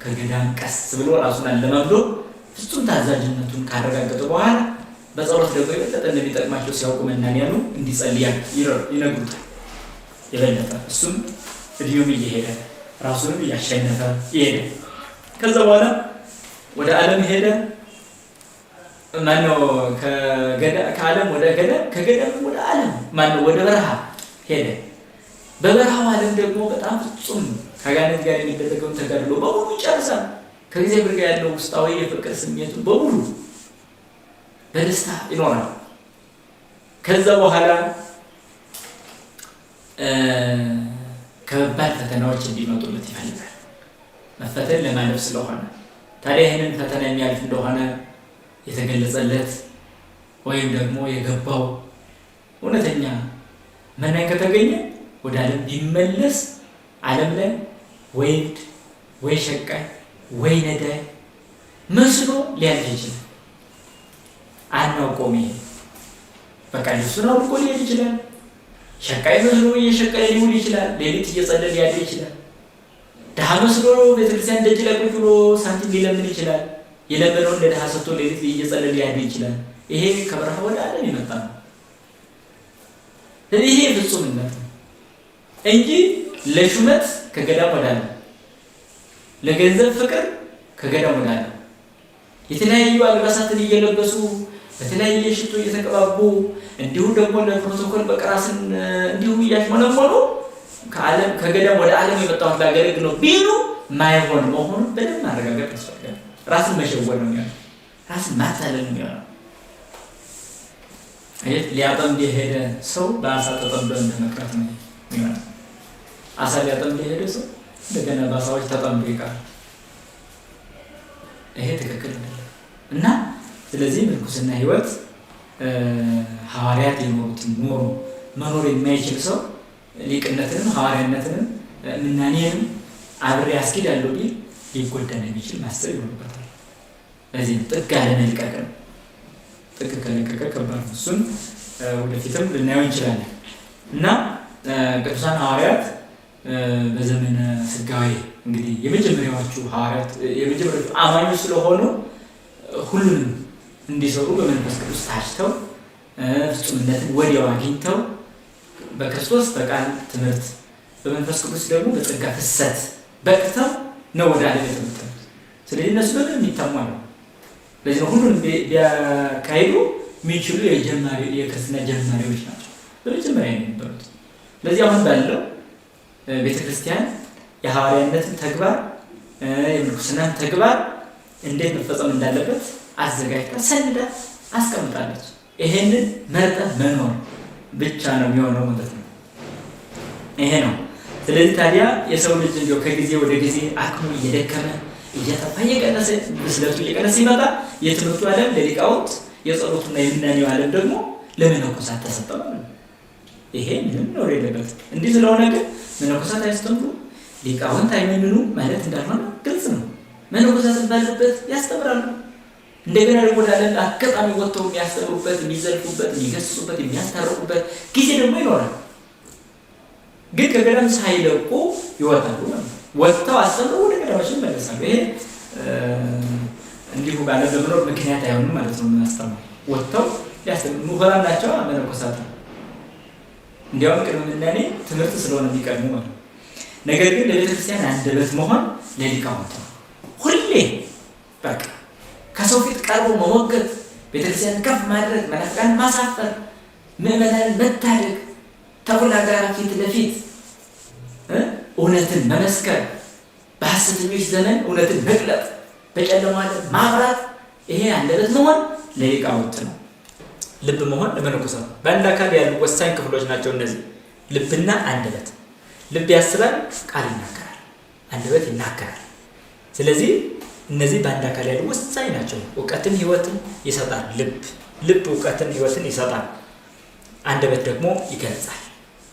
A: ከገዳም ቀስ ብሎ ራሱን አለማምዶ ፍጹም ታዛዥነቱን ካረጋገጠ በኋላ በጸሎት ደግሞ የበለጠ እንደሚጠቅማቸው ሲያውቁ መናንያኑ እንዲጸልያ ይነግሩታል። የበለጠ እሱም እድሜውም እየሄደ ራሱንም እያሸነፈ ይሄደ። ከዛ በኋላ ወደ ዓለም ሄደ። ማነው ከዓለም ወደ ገዳም፣ ከገዳም ወደ ዓለም ማነው ወደ በረሃ ሄደ። በበረሃው ዓለም ደግሞ በጣም ፍጹም ከአጋንንት ጋር የሚደረገውን ተጋድሎ በሙሉ ጨርሳል። ከእግዚአብሔር ጋር ያለው ውስጣዊ የፍቅር ስሜቱን በሙሉ በደስታ ይኖራል። ከዛ በኋላ ከባድ ፈተናዎች እንዲመጡለት ይፈልጋል። መፈተን ለማለፍ ስለሆነ ታዲያ ይህንን ፈተና የሚያልፍ እንደሆነ የተገለጸለት ወይም ደግሞ የገባው እውነተኛ መናኝ ከተገኘ ወደ ዓለም ቢመለስ ዓለም ላይ ወይ ሸቃይ ወይ ነዳይ መስሎ ሊያልፍ ይችላል። አናውቀውም። ይሄ በቃ ልብሱን አውልቆ ሊሄድ ይችላል። ሸቃይ መስሎ እየሸቀለ ሊውል ይችላል። ሌሊት እየጸለየ ሊያድር ይችላል። ድሃ መስሎ ቤተክርስቲያን ደጅ ላይ ቁጭ ብሎ ሳንቲም ሊለምን ይችላል። የለመነውን ለድሃ ሰጥቶ ሌሊት እየጸለየ ሊያድር ይችላል። ይሄ ከበረሃ ወደ ዓለም የመጣ ነው። ስለዚህ ይሄ ፍጹምነት ነው እንጂ ለሹመት ከገዳም ወደ ዓለም፣ ለገንዘብ ፍቅር ከገዳም ወደ ዓለም፣ የተለያዩ አልባሳትን እየለበሱ በተለያየ ሽቶ እየተቀባቡ እንዲሁም ደግሞ ለፕሮቶኮል በቀራስን እንዲሁ እያሽመነመኑ ከገዳም ወደ ዓለም የመጣሁት ላገለግል ነው ቢሉ ማይሆን መሆኑን በደንብ ማረጋገጥ ያስፈልጋል። ራስን መሸወር ነው የሚሆነው። ራስን ማታለል ነው የሚሆነው። ሊያጠምድ የሄደ ሰው በአሳ ተጠምዶ እንደመቅረት ነው የሚሆነው። አሳ ሊያጠምድ የሄደ ሰው እንደገና በአሳዎች ተጠምዶ ይቀራል። ይሄ ትክክል አይደለም እና ስለዚህ ምንኩስና ህይወት ሐዋርያት የኖሩትን መኖር የማይችል ሰው ሊቅነትንም ሐዋርያነትንም ምናኔንም አብሬ አስኪዳለሁ ቢል ሊጎዳ እንደሚችል ማሰብ ይኖርበታል። ለዚህ ጥግ አለመልቀቅ ነው። ጥግ ከለቀቀ ከባድ ነው። እሱን ወደፊትም ልናየው እንችላለን እና ቅዱሳን ሐዋርያት በዘመነ ስጋዌ እንግዲህ የመጀመሪያዎቹ ሐዋርያት የመጀመሪያዎቹ አማኞች ስለሆኑ ሁሉንም እንዲሰሩ በመንፈስ ቅዱስ ታጭተው ፍጹምነትን ወዲያው አግኝተው በክርስቶስ በቃል ትምህርት በመንፈስ ቅዱስ ደግሞ በጸጋ ፍሰት በቅተው ነው ወደ ዓለም የተመጡት። ስለዚህ እነሱ በምን የሚታሙ ነው። ለዚህ ነው ሁሉንም ቢያካሂዱ የሚችሉ የክርስትና ጀማሪዎች ናቸው በመጀመሪያ የሚባሉት። ስለዚህ አሁን ባለው ቤተክርስቲያን የሐዋርያነትን ተግባር የምንኩስናን ተግባር እንዴት መፈጸም እንዳለበት አዘጋጅታ ሰንዳ አስቀምጣለች። ይሄንን መርጠን መኖር ብቻ ነው የሚሆነው ማለት ነው። ይሄ ነው። ስለዚህ ታዲያ የሰው ልጅ እንዲያው ከጊዜ ወደ ጊዜ አቅሙ እየደከመ እየጠፋ እየቀነሰ ብስለቱ እየቀነሰ ሲመጣ የትምህርቱ ዓለም ለሊቃውንት የጸሎቱና የምናኔው ዓለም ደግሞ ለመነኮሳት ተሰጠ ማለት ነው። ይሄ ምንም ነው የሌለበት። እንዲህ ስለሆነ ግን መነኮሳት አያስተምሩ ሊቃውንት አይመንኑ ማለት እንዳልሆነ ግልጽ ነው። መነኮሳትን ባሉበት ያስተምራሉ። እንደገና ደግሞ ዳለን አጋጣሚ ወጥተው የሚያስተምሩበት፣ የሚዘልፉበት፣ የሚገስጹበት፣ የሚያስታርቁበት ጊዜ ደግሞ ይኖራል። ግን ከገዳም ሳይለቁ ይወጣሉ ማለት ነው። ወጥተው አስተምረው ወደ ገዳማቸው ይመለሳሉ። ይሄ እንዲሁ ባለ በመኖር ምክንያት አይሆንም ማለት ነው። የምናስተምረው ወጥተው ያስተምሩ ምሁራን ናቸው መነኮሳት ነው። እንዲያውም ቅድመ ምናኔ ትምህርት ስለሆነ የሚቀድሙ ማለት ነው። ነገር ግን ለቤተክርስቲያን አንደበት መሆን ለሊቃውንት ነው። ሁሌ በቃ ከሰው ፊት ቀርቦ መሞገት፣ ቤተክርስቲያን ከፍ ማድረግ፣ መናፍቃን ማሳፈር፣ ምዕመናንን መታደግ፣ ተኩላ ጋር ፊት ለፊት እውነትን መመስከር፣ በሐሰተኞች ዘመን እውነትን መግለጥ፣ በጨለማ ዓለም ማብራት፣ ይሄ አንደበት መሆን ለሊቃውንት ነው። ልብ መሆን ለመነኮሳት ነው። በአንድ አካል ያሉ ወሳኝ ክፍሎች ናቸው እነዚህ ልብና አንደበት። ልብ ያስባል፣ ቃል ይናገራል፣ አንደበት ይናገራል። ስለዚህ እነዚህ በአንድ አካል ያሉ ወሳኝ ናቸው። እውቀትን ህይወትን ይሰጣል። ልብ እውቀትን ህይወትን ይሰጣል። አንደበት ደግሞ ይገልጻል፣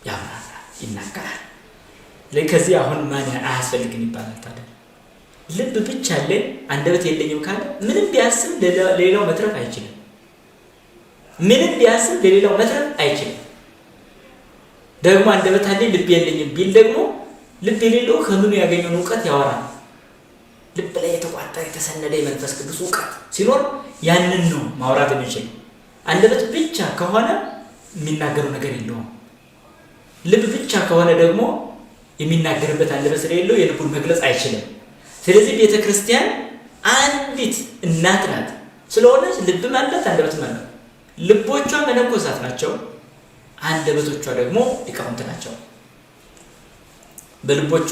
A: ያብራራል፣ ይናገራል። ከዚህ አሁን ማን አያስፈልግም ይባላል። ታዲያ ልብ ብቻ አለ አንደበት የለኝም ካለ ምንም ቢያስብ ለሌላው መትረፍ አይችልም። ምንም ቢያስብ ለሌላው መትረፍ አይችልም። ደግሞ አንደበት አለኝ ልብ የለኝም ቢል ደግሞ ልብ የሌለው ከምኑ ያገኘውን እውቀት ያወራል። ልብ ላይ የተቋጠረ የተሰነደ የመንፈስ ቅዱስ እውቀት ሲኖር ያንን ነው ማውራት የሚችል። አንደበት ብቻ ከሆነ የሚናገረው ነገር የለውም። ልብ ብቻ ከሆነ ደግሞ የሚናገርበት አንደበት ስለሌለው የልቡን መግለጽ አይችልም። ስለዚህ ቤተክርስቲያን አንዲት እናት ናት። ስለሆነች ልብም አላት አንደበትም አላት። ልቦቿ መነኮሳት ናቸው፣ አንደበቶቿ ደግሞ ሊቃውንት ናቸው። በልቦቿ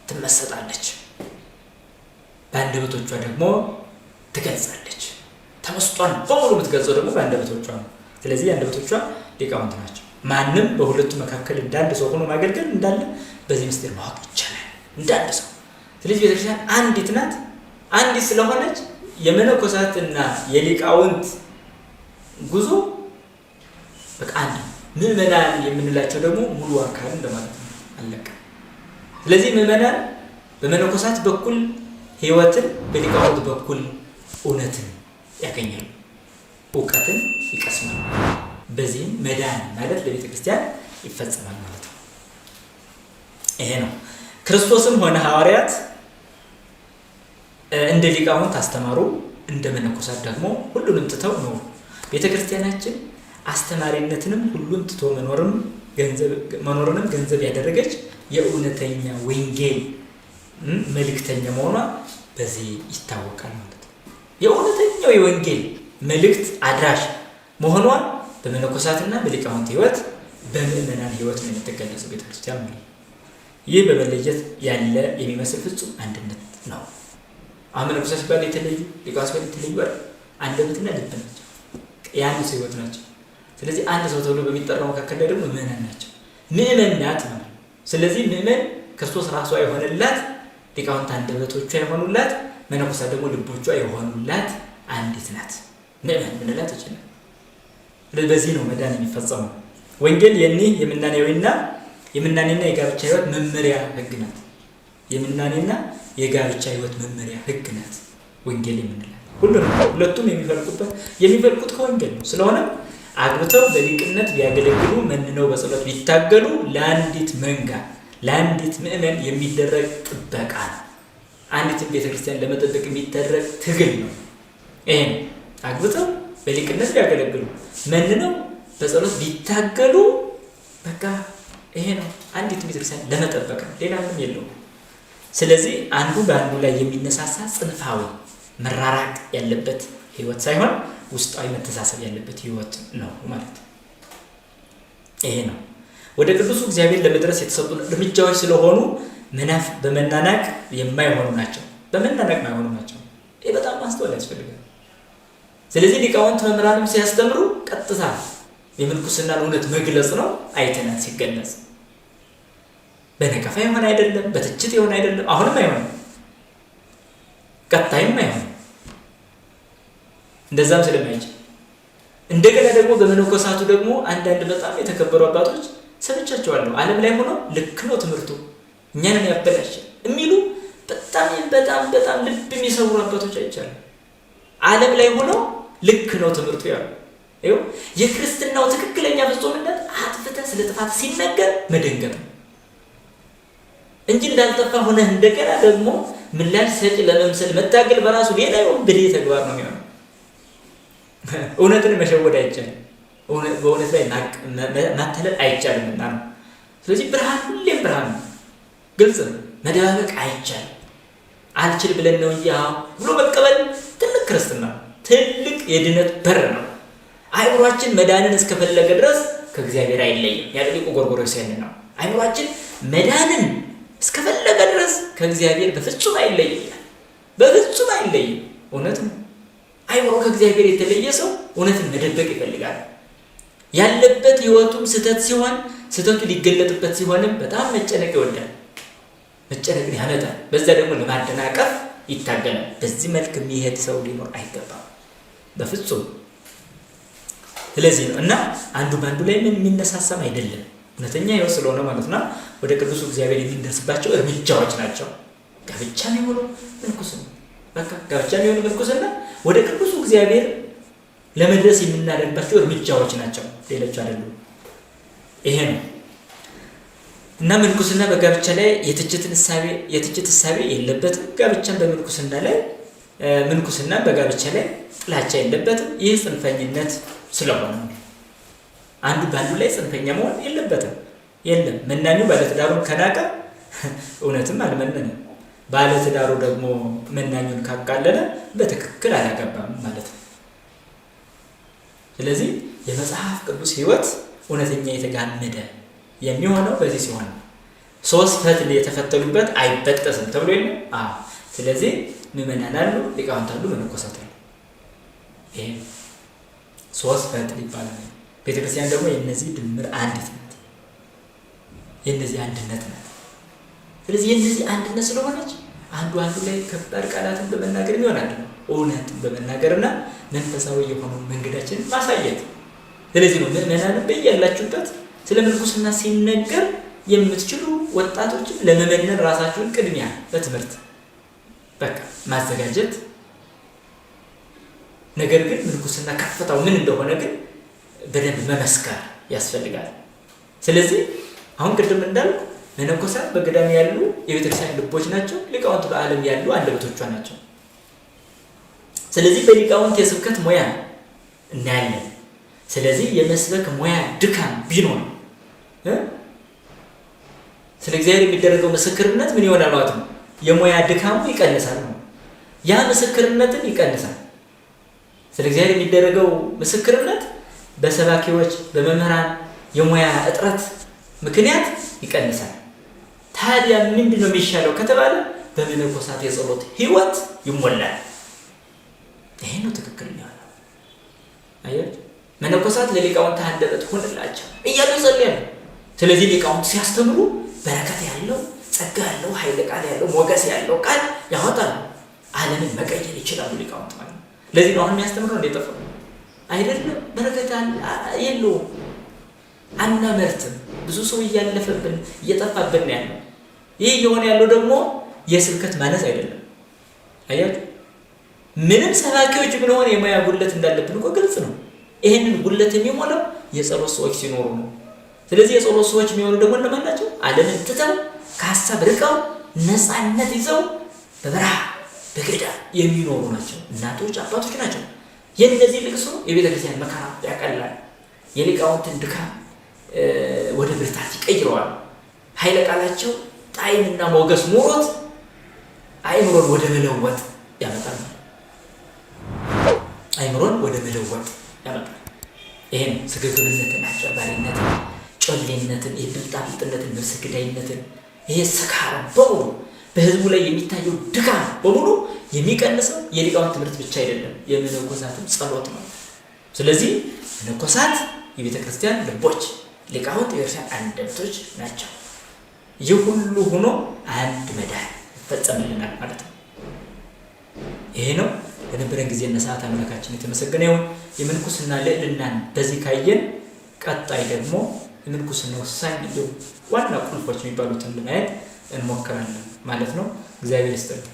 A: ትመሰጣለች፣ በአንደበቶቿ ደግሞ ትገልጻለች። ተመስጧን በሙሉ የምትገልጸው ደግሞ በአንደበቶቿ ነው። ስለዚህ አንደበቶቿ ሊቃውንት ናቸው። ማንም በሁለቱ መካከል እንዳንድ ሰው ሆኖ ማገልገል እንዳለ በዚህ ምስጢር ማወቅ ይቻላል፣ እንዳንድ ሰው። ስለዚህ ቤተክርስቲያን አንዲት ናት። አንዲት ስለሆነች የመነኮሳትና የሊቃውንት ጉዞ በቃ አንድ። ምዕመናን የምንላቸው ደግሞ ሙሉ አካል እንደማለት ነው። አለቀ። ስለዚህ ምዕመናን በመነኮሳት በኩል ህይወትን፣ በሊቃውንት በኩል እውነትን ያገኛሉ፣ እውቀትን ይቀስማሉ። በዚህም መዳን ማለት ለቤተ ክርስቲያን ይፈጸማል ማለት ነው። ይሄ ነው። ክርስቶስም ሆነ ሐዋርያት እንደ ሊቃውንት አስተማሩ፣ እንደ መነኮሳት ደግሞ ሁሉንም ትተው ኖሩ። ቤተ ክርስቲያናችን አስተማሪነትንም ሁሉን ትቶ መኖርንም ገንዘብ ያደረገች የእውነተኛ ወንጌል መልእክተኛ መሆኗ በዚህ ይታወቃል ማለት ነው። የእውነተኛው የወንጌል መልእክት አድራሽ መሆኗ በመነኮሳትና በሊቃውንት ህይወት፣ በምዕመናን ህይወት ነው የምትገለጸው ቤተክርስቲያን ማለት ነው። ይህ በመለየት ያለ የሚመስል ፍጹም አንድነት ነው። አሁን መነኮሳት ሲባል የተለዩ፣ ሊቃውንት ሲባል የተለዩ አንደበትና ልብ ናቸው፣ የአንድ ሰው ህይወት ናቸው። ስለዚህ አንድ ሰው ተብሎ በሚጠራው መካከል ላይ ደግሞ ምዕመናን ናቸው። ምዕመን ናት ማለት ነው። ስለዚህ ምዕመን ክርስቶስ ራሷ የሆነላት፣ ሊቃውንት አንደበቶቿ የሆኑላት፣ መነኮሳት ደግሞ ልቦቿ የሆኑላት አንዲት ናት። ምእመን ምንላት ይችላል። በዚህ ነው መዳን የሚፈጸመው። ወንጌል የምናኔና የጋብቻ ሕይወት መመሪያ ሕግ ናት። የምናኔና የጋብቻ ሕይወት መመሪያ ሕግ ናት ወንጌል የምንላት። ሁለቱም የሚፈልቁት ከወንጌል ነው። ስለሆነ አግብተው በሊቅነት ቢያገለግሉ መንነው በጸሎት ቢታገሉ ለአንዲት መንጋ ለአንዲት ምእመን የሚደረግ ጥበቃ ነው። አንዲትን ቤተክርስቲያን ለመጠበቅ የሚደረግ ትግል ነው። ይሄ አግብተው በሊቅነት ቢያገለግሉ መንነው በጸሎት ቢታገሉ በቃ ይሄ ነው አንዲት ቤተክርስቲያን ለመጠበቅ ነው። ሌላ ምንም የለውም። ስለዚህ አንዱ በአንዱ ላይ የሚነሳሳ ጽንፋዊ መራራቅ ያለበት ህይወት ሳይሆን ውስጣዊ መተሳሰብ ያለበት ህይወት ነው ማለት ይሄ ነው። ወደ ቅዱሱ እግዚአብሔር ለመድረስ የተሰጡ እርምጃዎች ስለሆኑ በመናናቅ የማይሆኑ ናቸው። በመናናቅ የማይሆኑ ናቸው። ይሄ በጣም ማስተዋል ያስፈልጋል። ስለዚህ ሊቃውንት መምህራንም ሲያስተምሩ ቀጥታ የምንኩስናን እውነት መግለጽ ነው። አይተናል ሲገለጽ በነቀፋ ይሆን አይደለም፣ በትችት ይሆን አይደለም፣ አሁንም አይሆንም፣ ቀጣይም አይሆንም። እንደዛም ስለማይችል እንደገና ደግሞ በመነኮሳቱ ደግሞ አንዳንድ በጣም የተከበሩ አባቶች ሰምቻቸዋለሁ። ዓለም ላይ ሆኖ ልክ ነው ትምህርቱ እኛንም ያበላሽ የሚሉ በጣም ልብ የሚሰውሩ አባቶች አይቻሉ። ዓለም ላይ ሆኖ ልክ ነው ትምህርቱ ያሉ ይኸው የክርስትናው ትክክለኛ ፍጹምነት አጥፍተህ ስለ ጥፋት ሲነገር መደንገጥ ነው እንጂ እንዳልጠፋ ሆነ እንደገና ደግሞ ምላሽ ሰጪ ለመምሰል መታገል በራሱ ሌላ የወንበዴ ተግባር ነው የሚሆነው። እውነትን መሸወድ አይቻልም። በእውነት ላይ ማታለል አይቻልምና ነው። ስለዚህ ብርሃን ሁሌም ብርሃን ነው፣ ግልጽ ነው፣ መደባበቅ አይቻልም። አልችል ብለን ነው እንጂ ብሎ መቀበል ትልቅ ክርስትና ነው፣ ትልቅ የድነት በር ነው። አይምሯችን መዳንን እስከፈለገ ድረስ ከእግዚአብሔር አይለይም። ያደሊቁ ጎርጎርዮስ ያንን ነው። አይምሯችን መዳንን እስከፈለገ ድረስ ከእግዚአብሔር በፍጹም አይለይም፣ በፍጹም አይለይም። እውነት ነው። አይምሮ ከእግዚአብሔር የተለየ ሰው እውነትን መደበቅ ይፈልጋል። ያለበት ህይወቱም ስተት ሲሆን ስተቱ ሊገለጥበት ሲሆንም በጣም መጨነቅ ይወዳል፣ መጨነቅን ያመጣል። በዛ ደግሞ ለማደናቀፍ ይታገላል። በዚህ መልክ የሚሄድ ሰው ሊኖር አይገባም በፍጹም። ስለዚህ ነው እና አንዱ ባንዱ ላይ ምን የሚነሳሳም አይደለም፣ እውነተኛ ህይወት ስለሆነ ማለት ነው። ወደ ቅዱሱ እግዚአብሔር የሚደርስባቸው እርምጃዎች ናቸው። ጋብቻም ይሁኑ ምንኩስና፣ በቃ ጋብቻም ይሁኑ ምንኩስና ወደ ቅዱሱ እግዚአብሔር ለመድረስ የምናደርግባቸው እርምጃዎች ናቸው፣ ሌሎች አይደሉም። ይሄ ነው እና ምንኩስና በጋብቻ ላይ የትችት እሳቤ የለበትም። ጋብቻን በምንኩስና ላይ ምንኩስና በጋብቻ ላይ ጥላቻ የለበትም። ይህ ጽንፈኝነት ስለሆነ አንዱ ባንዱ ላይ ጽንፈኛ መሆን የለበትም። የለም መናኙ ባለትዳሩን ከናቀ እውነትም አልመነንም። ባለትዳሩ ደግሞ መናኙን ካቃለለ በትክክል አላገባም ማለት ነው። ስለዚህ የመጽሐፍ ቅዱስ ህይወት እውነተኛ የተጋመደ የሚሆነው በዚህ ሲሆን ሶስት ፈትል የተፈተሉበት አይበጠስም ተብሎ የለ። ስለዚህ ምእመናን አሉ፣ ሊቃውንት አሉ፣ መነኮሳት አሉ። ይሄ ሶስት ፈትል ይባላል። ቤተክርስቲያን ደግሞ የነዚህ ድምር አንዲት ናት፣ የነዚህ አንድነት ናት። ስለዚህ የነዚህ አንድነት ስለሆነች አንዱ ላይ ከባድ ቃላትን በመናገር ይሆናል፣ እውነትን በመናገርና መንፈሳዊ የሆነው መንገዳችንን ማሳየት። ስለዚህ ነው ምእመናን በያላችሁበት ስለ ምንኩስና ሲነገር የምትችሉ ወጣቶችም ለመመነን ራሳችሁን ቅድሚያ በትምህርት በቃ ማዘጋጀት። ነገር ግን ምንኩስና ከፍታው ምን እንደሆነ ግን በደንብ መመስከር ያስፈልጋል። ስለዚህ አሁን ቅድም እንዳልኩ መነኮሳት በገዳም ያሉ የቤተክርስቲያን ልቦች ናቸው፣ ሊቃውንት በዓለም ያሉ አንደበቶቿ ናቸው። ስለዚህ በሊቃውንት የስብከት ሙያ እናያለን። ስለዚህ የመስበክ ሙያ ድካም ቢኖር ስለ እግዚአብሔር የሚደረገው ምስክርነት ምን ይሆናል ማለት ነው? የሙያ ድካሙ ይቀንሳል ነው። ያ ምስክርነትን ይቀንሳል። ስለ እግዚአብሔር የሚደረገው ምስክርነት በሰባኪዎች በመምህራን የሙያ እጥረት ምክንያት ይቀንሳል። ታዲያ ምንድነው የሚሻለው ከተባለ በመነኮሳት የጸሎት ህይወት ይሞላል። ይሄ ነው ትክክል ነው። አያችሁ መነኮሳት ለሊቃውንት አንደበት ሆነላቸው እያሉ ይጸልያሉ። ስለዚህ ሊቃውንት ሲያስተምሩ በረከት ያለው ጸጋ ያለው ኃይለ ቃል ያለው ሞገስ ያለው ቃል ያወጣሉ።
B: ዓለምን መቀየር ይችላሉ ሊቃውንት ማለት ነው። ለዚህ ነው አሁን የሚያስተምረው እንደጠፋው አይደለም። በረከት የለውም፣ አናመርትም። ብዙ ሰው እያለፈብን እየጠፋብን ያለው ይህ እየሆነ ያለው ደግሞ የስብከት ማነስ አይደለም። አያችሁ ምንም ሰባኪዎች ብንሆን የሙያ ጉድለት እንዳለብን እኮ ግልጽ ነው። ይሄንን ጉድለት የሚሞላው የጸሎት ሰዎች ሲኖሩ ነው። ስለዚህ የጸሎት ሰዎች የሚሆኑ ደግሞ እነማን ናቸው? ዓለምን ትተው ከሀሳብ ርቀው ነፃነት ይዘው በበረሃ በገዳም የሚኖሩ ናቸው። እናቶች አባቶች ናቸው። የእነዚህ ልቅሶ የቤተ ክርስቲያን መከራ ያቀላል። የሊቃውንትን ድካም ወደ ብርታት ይቀይረዋል። ኃይለ ቃላቸው ጣዕምና ሞገስ ኑሮት አእምሮን ወደ መለወጥ ያመጣል። አእምሮን ወደ መለወጥ ያመጣል። ይሄን ስግብግብነትን፣ አጭበርባሪነትን፣ ጮሌነትን፣ የብልጣብልጥነትን፣ ነፍሰ ገዳይነትን ይሄ ስካር በሙሉ በህዝቡ ላይ የሚታየው ድካም በሙሉ የሚቀንሰው የሊቃውንት ትምህርት ብቻ አይደለም፣ የመነኮሳትም ጸሎት ነው። ስለዚህ መነኮሳት የቤተ ክርስቲያን ልቦች፣ ሊቃውንት የቤተክርስቲያን አንደበቶች ናቸው። ይህ ሁሉ ሆኖ አንድ መዳን ይፈጸምልናል ማለት ነው። ይሄ ነው። ለነበረን ጊዜና ሰዓት አምላካችን የተመሰገነ ይሁን። የምንኩስና ልዕልናን በዚህ ካየን ቀጣይ ደግሞ የምንኩስና ወሳኝ ዋና ቁልፎች የሚባሉትን ለማየት እንሞክራለን ማለት ነው። እግዚአብሔር ይስጥልን።